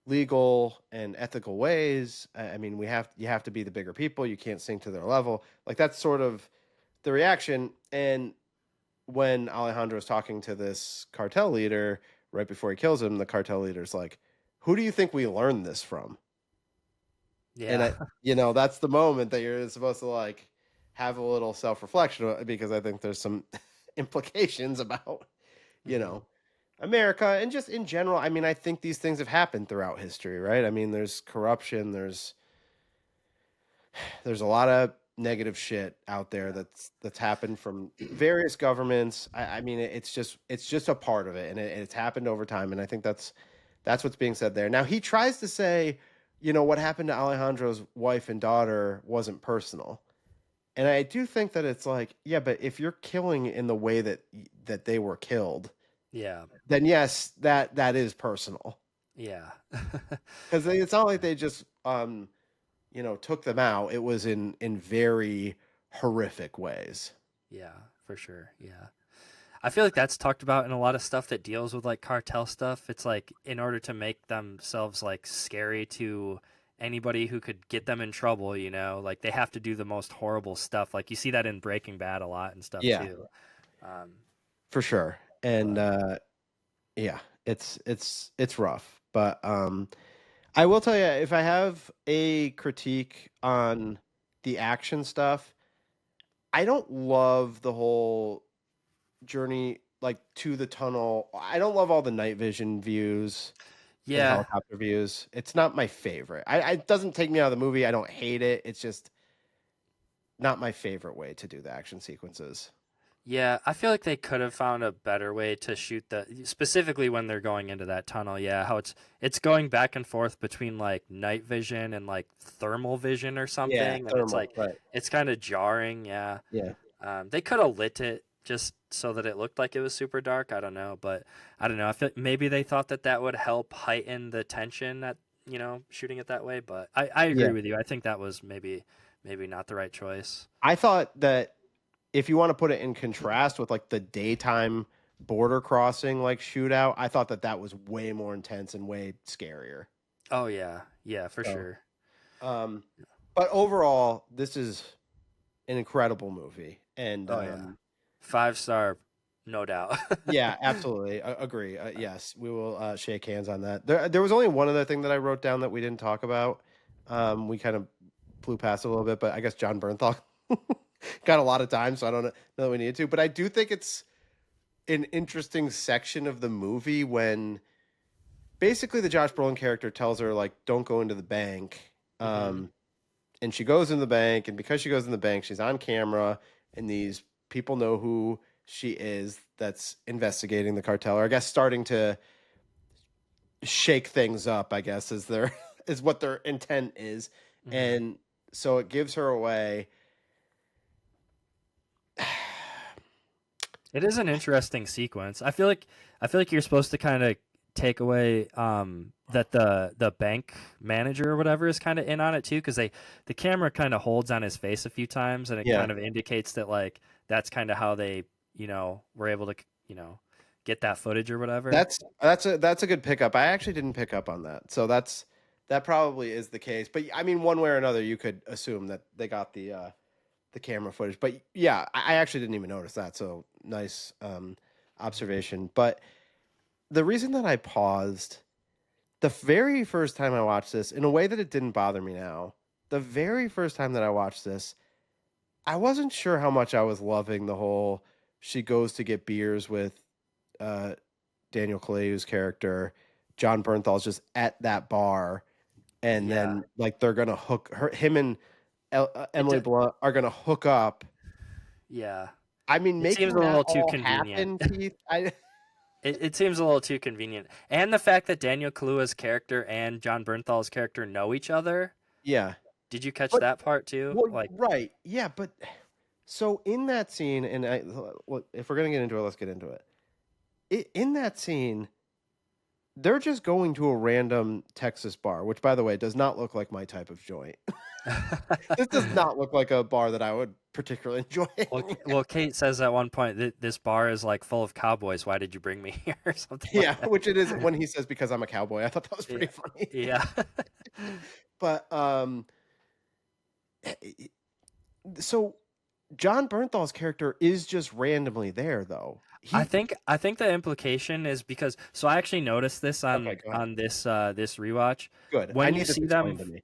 legal and ethical ways. I mean, you have to be the bigger people. You can't sink to their level. Like that's sort of the reaction. And when Alejandro is talking to this cartel leader right before he kills him, the cartel leader's like, "Who do you think we learned this from?" And Yeah. I, you know, that's the moment that you're supposed to like have a little self reflection because I think there's some implications about, you Mhm. know, America and just in general. I mean, I think these things have happened throughout history, right? I mean, there's corruption, there's a lot of negative shit out there Yeah. that's happened from various governments. I mean, it's just a part of it, and it's happened over time. And I think that's what's being said there. Now he tries to say, you know, what happened to Alejandro's wife and daughter wasn't personal, and I do think that it's like, yeah, but if you're killing in the way that they were killed, Yeah. then yes, that is personal Yeah. because it's not like they just you know, took them out. It was in very horrific ways. Yeah, for sure. Yeah. I feel like that's talked about in a lot of stuff that deals with like cartel stuff. It's like in order to make themselves like scary to anybody who could get them in trouble, you know, like they have to do the most horrible stuff. Like you see that in Breaking Bad a lot and stuff Yeah, too. Um, for sure. And but yeah, it's rough. But I will tell you if I have a critique on the action stuff, I don't love the whole journey like to the tunnel. I don't love all the night vision views and Yeah, helicopter views. It's not my favorite. It doesn't take me out of the movie. I don't hate it. It's just not my favorite way to do the action sequences. yeah. I feel like they could have found a better way to shoot the specifically when they're going into that tunnel. Yeah, how it's going back and forth between like night vision and like thermal vision or Yeah, something, and it's thermal, like right. it's kind of jarring. Yeah. Yeah. They could have lit it just so that it looked like it was super dark. I don't know, but I don't know. I feel maybe they thought that that would help heighten the tension at shooting it that way. But I agree Yeah. with you. I think that was maybe not the right choice. I thought that if you want to put it in contrast with like the daytime border crossing like shootout, I thought that that was way more intense and way scarier. Oh yeah, yeah, for So, sure. um, but overall, this is an incredible movie, and Oh yeah, 5 star, no doubt. yeah, absolutely agree. Yes, we will shake hands on that. There was only one other thing that I wrote down that we didn't talk about. We kind of flew past it a little bit, but I guess John Bernthal got a lot of time, so I don't know that we need to. But I do think it's an interesting section of the movie when basically the Josh Brolin character tells her like, "Don't go into the bank," hmm and she goes in the bank, and because she goes in the bank, she's on camera, and these people know who she is. That's investigating the cartel, or I guess starting to shake things up. I guess is their is what their intent is, hmm and so it gives her away. It is an interesting sequence. I feel like you're supposed to kind of take away that the bank manager or whatever is kind of in on it too, because the camera kind of holds on his face a few times, and it Yeah, kind of indicates that like that's kind of how they were able to get that footage or whatever. that's a good pickup. I actually didn't pick up on that, so that probably is the case. But I mean, one way or another, you could assume that they got the camera footage. But yeah, I actually didn't even notice that. So nice observation. But the reason that I paused the very first time I watched this, in a way that it didn't bother me now, the very first time that I watched this, I wasn't sure how much I was loving the whole she goes to get beers with uh, Daniel Kaluuya's character. John Bernthal's just at that bar, and Yeah, then like they're gonna him and it Emily Blunt are gonna hook up. yeah, I mean, it seems making a that little too all convenient. happen, Keith. It seems a little too convenient, and the fact that Daniel Kaluuya's character and John Bernthal's character know each other. Yeah, Did you catch but that part too? well, Like, right, yeah, but so in that scene, and if we're gonna get into it, let's get into it. In that scene, they're just going to a random Texas bar, which, by the way, does not look like my type of joint. This does not look like a bar that I would particularly enjoy. well, Kate says at one point that this bar is like full of cowboys. Why did you bring me here, or something like Yeah, that? which it is when he says because I'm a cowboy. I thought that was Yeah, pretty funny. yeah. But so John Bernthal's character is just randomly there, though. I think the implication is because I actually noticed this Okay, on go ahead. on this rewatch. Good. I When you need this see them explained to me.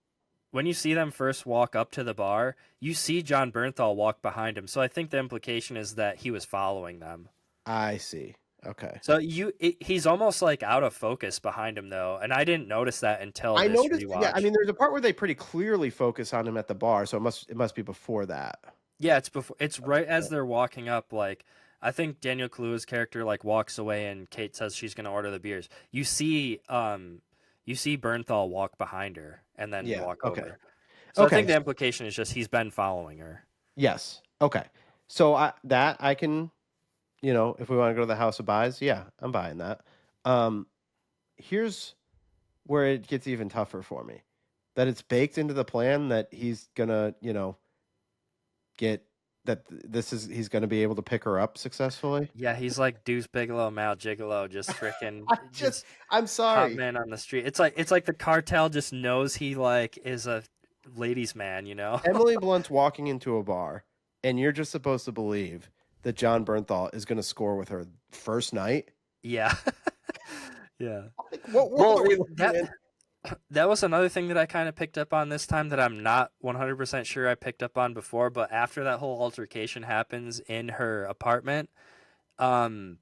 when you see them first walk up to the bar, you see John Bernthal walk behind him. So I think the implication is that he was following them. I see. Okay. So he's almost like out of focus behind him though, and I didn't notice that until I this noticed. Yeah, I rewatch. mean, there's a part where they pretty clearly focus on him at the bar, so it must be before that. Yeah, it's right as they're walking up. Like I think Daniel Kaluuya's character like walks away, and Kate says she's gonna order the beers. You see Bernthal walk behind her and then Yeah. walk Okay. over. So I think Okay. the implication is just he's been following her. Yes. Okay. So I can, if we want to go to the House of Buys, yeah, I'm buying that. Um, Here's where it gets even tougher for me. That it's baked into the plan that he's gonna, get that he's gonna be able to pick her up successfully. Yeah, he's like Deuce Bigelow, Mal Gigolo, just freaking I just, just I'm top sorry. man on the street. It's like the cartel just knows he like is a ladies' man. Emily Blunt's walking into a bar, and you're just supposed to believe that John Bernthal is going to score with her first night. Yeah. Yeah. Like, what world Well, are we living in? that was another thing that I kind of picked up on this time that I'm not 100% sure I picked up on before, but after that whole altercation happens in her apartment, um,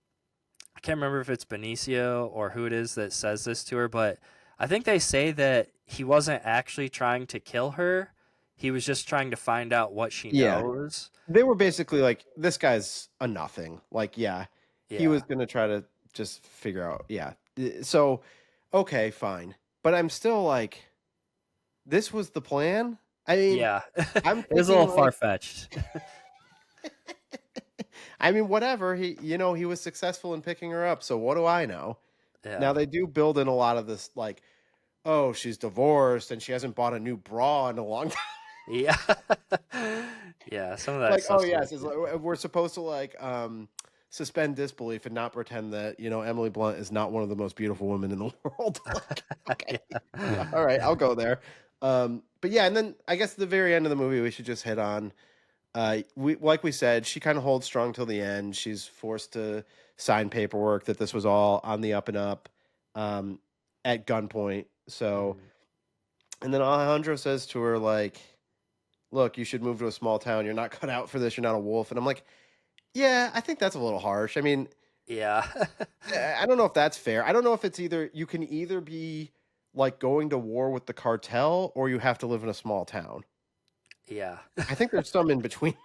I can't remember if it's Benicio or who it is that says this to her, but I think they say that he wasn't actually trying to kill her. He was just trying to find out what she Yeah. knows. They were basically like, this guy's a nothing. Like, yeah, he Yeah. was going to try to just figure out. Yeah. So, okay, fine. But I'm still like, this was the plan? I mean, Yeah. I'm It was a thinking little like, far-fetched. I mean, whatever. He was successful in picking her up. So what do I know? Now Yeah. they do build in a lot of this, like, oh, she's divorced and she hasn't bought a new bra in a long time. Yeah. Yeah, some of that Like, oh stuff's a little yes, it's too like, we're supposed to like suspend disbelief and not pretend that Emily Blunt is not one of the most beautiful women in the world. Like, okay, yeah, Yeah. all right, I'll go there. But yeah, and then I guess at the very end of the movie, we should just hit on. We like we said, she kind of holds strong till the end. She's forced to sign paperwork that this was all on the up and up, um, at gunpoint. So, Mhm. and then Alejandro says to her like, "Look, you should move to a small town. You're not cut out for this. You're not a wolf." And I'm like, "Yeah, I think that's a little harsh. I mean, Yeah. I don't know if that's fair. I don't know if it's either you can either be like going to war with the cartel or you have to live in a small town. Yeah. I think there's some in between."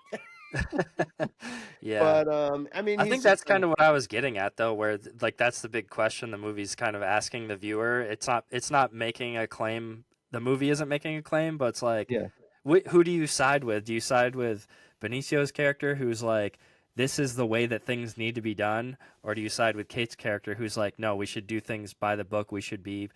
Yeah. But I mean, I he's think just that's kind of what I was getting at though, where like that's the big question the movie's kind of asking the viewer. It's not making a claim. The movie isn't making a claim, but it's like yeah. who do you side with? Do you side with Benicio's character who's like this is the way that things need to be done, or do you side with Kate's character who's like no, we should do things by the book. We should be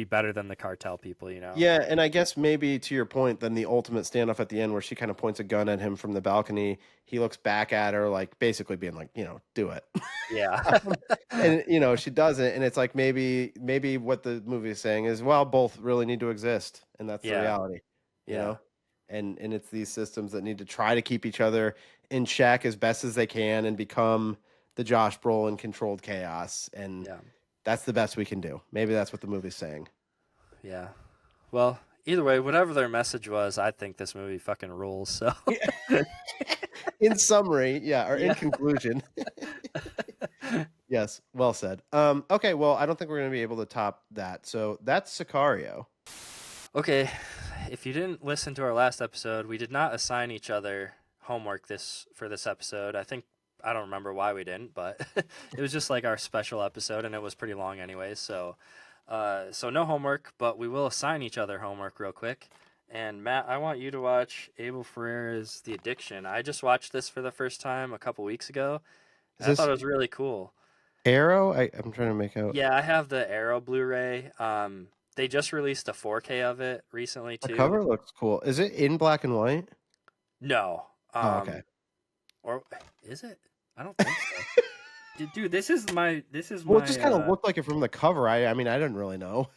better than the cartel people, you know? Yeah, and I guess maybe to your point, then the ultimate standoff at the end where she kind of points a gun at him from the balcony, he looks back at her like basically being like, do it. Yeah. And she doesn't, and it's like maybe what the movie is saying is, well, both really need to exist, and that's the Yeah. reality, you Yeah. know? And it's these systems that need to try to keep each other in check as best as they can and become the Josh Brolin controlled chaos, and Yeah. that's the best we can do. Maybe that's what the movie's saying. Yeah. Well, either way, whatever their message was, I think this movie fucking rules. So, In summary, yeah, or in yeah. conclusion, yes, well said. Okay, well, I don't think we're gonna be able to top that. So that's Sicario. Okay, if you didn't listen to our last episode, we did not assign each other homework for this episode. I don't remember why we didn't, but it was just like our special episode, and it was pretty long anyways. So no homework, but we will assign each other homework real quick. And Matt, I want you to watch Abel Ferrara's The Addiction. I just watched this for the first time a couple weeks ago, Is and I thought this it was really cool. Arrow? I'm trying to make out Yeah, I have the Arrow Blu-ray. They just released a 4K of it recently the too. cover looks cool. Is it in black and white? No, Oh, okay. or is it? I don't think so. Dude, this is my Well, it just kind of looked like it from the cover. I mean, I didn't really know.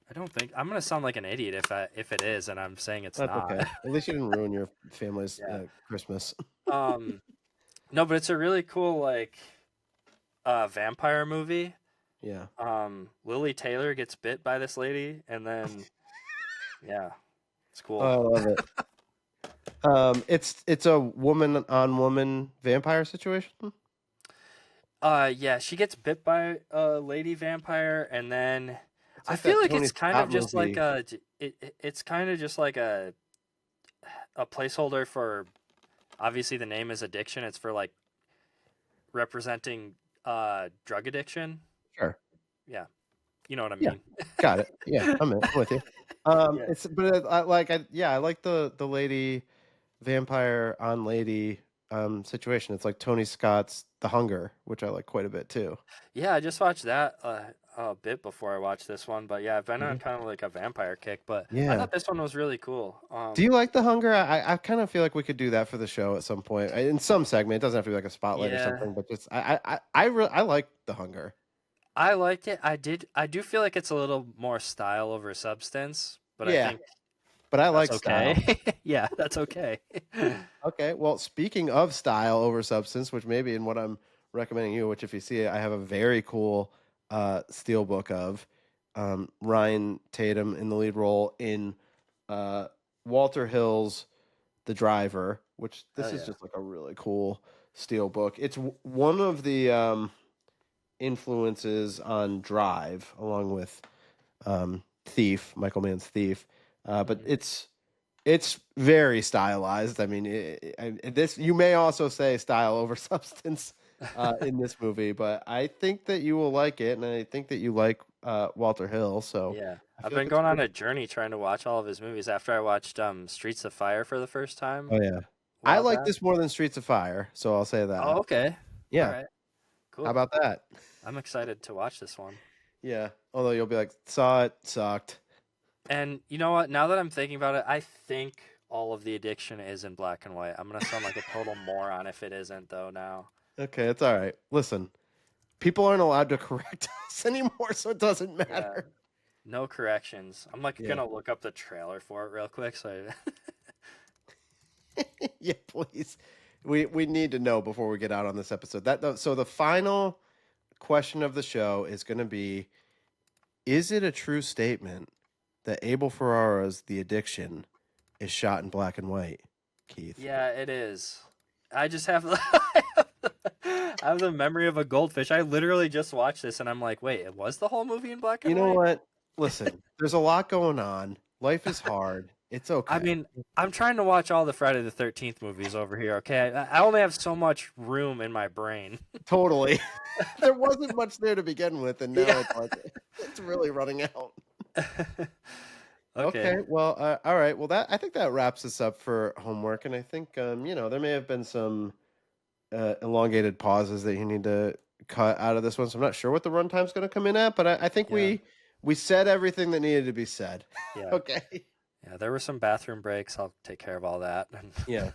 I don't think I'm gonna sound like an idiot if it is, and I'm saying it's That's not. okay. At least you didn't ruin your family's Yeah. Christmas. Um, no, but it's a really cool like vampire movie. Yeah. Lily Taylor gets bit by this lady, and then yeah, it's cool. I love it. It's a woman on woman vampire situation. Yeah, she gets bit by a lady vampire, and then It's I like feel that like Tony it's kind of Scott just like movie. it's kind of just like a placeholder for obviously the name is addiction. It's for like representing drug addiction. Sure. Yeah, you know what I Yeah. mean. Got it. Yeah, I'm with you. Yeah, It's but I like the lady vampire on lady situation. It's like Tony Scott's The Hunger, which I like quite a bit too. yeah. I just watched that a bit before I watched this one, but yeah, I've been on Mhm. kind of like a vampire kick. But I Yeah. thought this one was really cool. Do you like The Hunger? I kind of feel like we could do that for the show at some point in some segment. It doesn't have to be like a spotlight or Yeah, something, but just I like The Hunger. I liked it. I do feel like it's a little more style over substance, but I Yeah, think but I that's like style. okay. Yeah, that's okay. Okay, well, speaking of style over substance, which maybe in what I'm recommending you, which if you see it, I have a very cool steel book of Ryan Tatum in the lead role in uh, Walter Hill's The Driver, which Hell this is yeah. just like a really cool Steelbook. It's one of the influences on Drive, along with Thief, Michael Mann's Thief. But Mhm. it's very stylized. I mean, this you may also say style over substance in this movie, but I think that you will like it, and I think that you like Walter Hill. So Yeah. I I've feel like been it's going on pretty. a journey trying to watch all of his movies after I watched Streets of Fire for the first time Oh yeah, a I while like back. this more than Streets of Fire, so I'll say Oh, that. okay. All Yeah, right. how Cool. about that? I'm excited to watch this one. Yeah, although you'll be like, saw it, sucked. And you know what? Now that I'm thinking about it, I think all of the addiction is in black and white. I'm gonna sound like a total moron if it isn't, though. Now, Okay, it's all right. Listen, people aren't allowed to correct us anymore, so it doesn't yeah, matter. no corrections. I'm like Yeah. gonna look up the trailer for it real quick. So, Yeah, please. We need to know before we get out on this episode. So the final question of the show is going to be: is it a true statement that Abel Ferrara's The Addiction is shot in black and white? Keith, yeah, it is. I just have I have the memory of a goldfish. I literally just watched this and I'm like, wait, it was the whole movie in black you and know white? what? Listen, there's a lot going on. Life is hard. It's I okay. mean, I'm trying to watch all the Friday the 13th movies over here. Okay, I only have so much room in my brain. Totally. There wasn't much there to begin with, and now Yeah. it's like it's really running out. Okay. Okay, well, all right. Well, that I think that wraps us up for homework, and I think there may have been some elongated pauses that you need to cut out of this one. So I'm not sure what the runtime's going to come in at, but I think Yeah. we said everything that needed to be said. Yeah. Okay. Yeah. There were some bathroom breaks. I'll take care of all that. Yeah.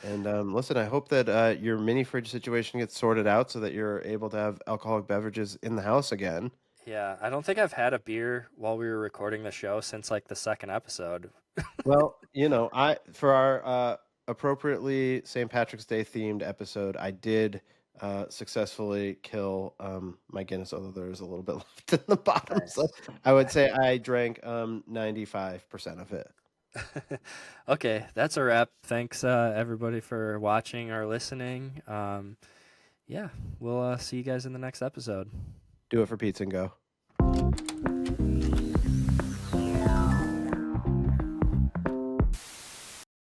And listen, I hope that your mini fridge situation gets sorted out so that you're able to have alcoholic beverages in the house again. Yeah. I don't think I've had a beer while we were recording the show since like the second episode. Well, I for our appropriately St. Patrick's Day themed episode, I did successfully kill my Guinness, although there's a little bit left in the bottom. So Nice. I would say I drank 95% of it. Okay, that's a wrap. Thanks, everybody, for watching or listening. Yeah, we'll see you guys in the next episode. Do it for pizza and go.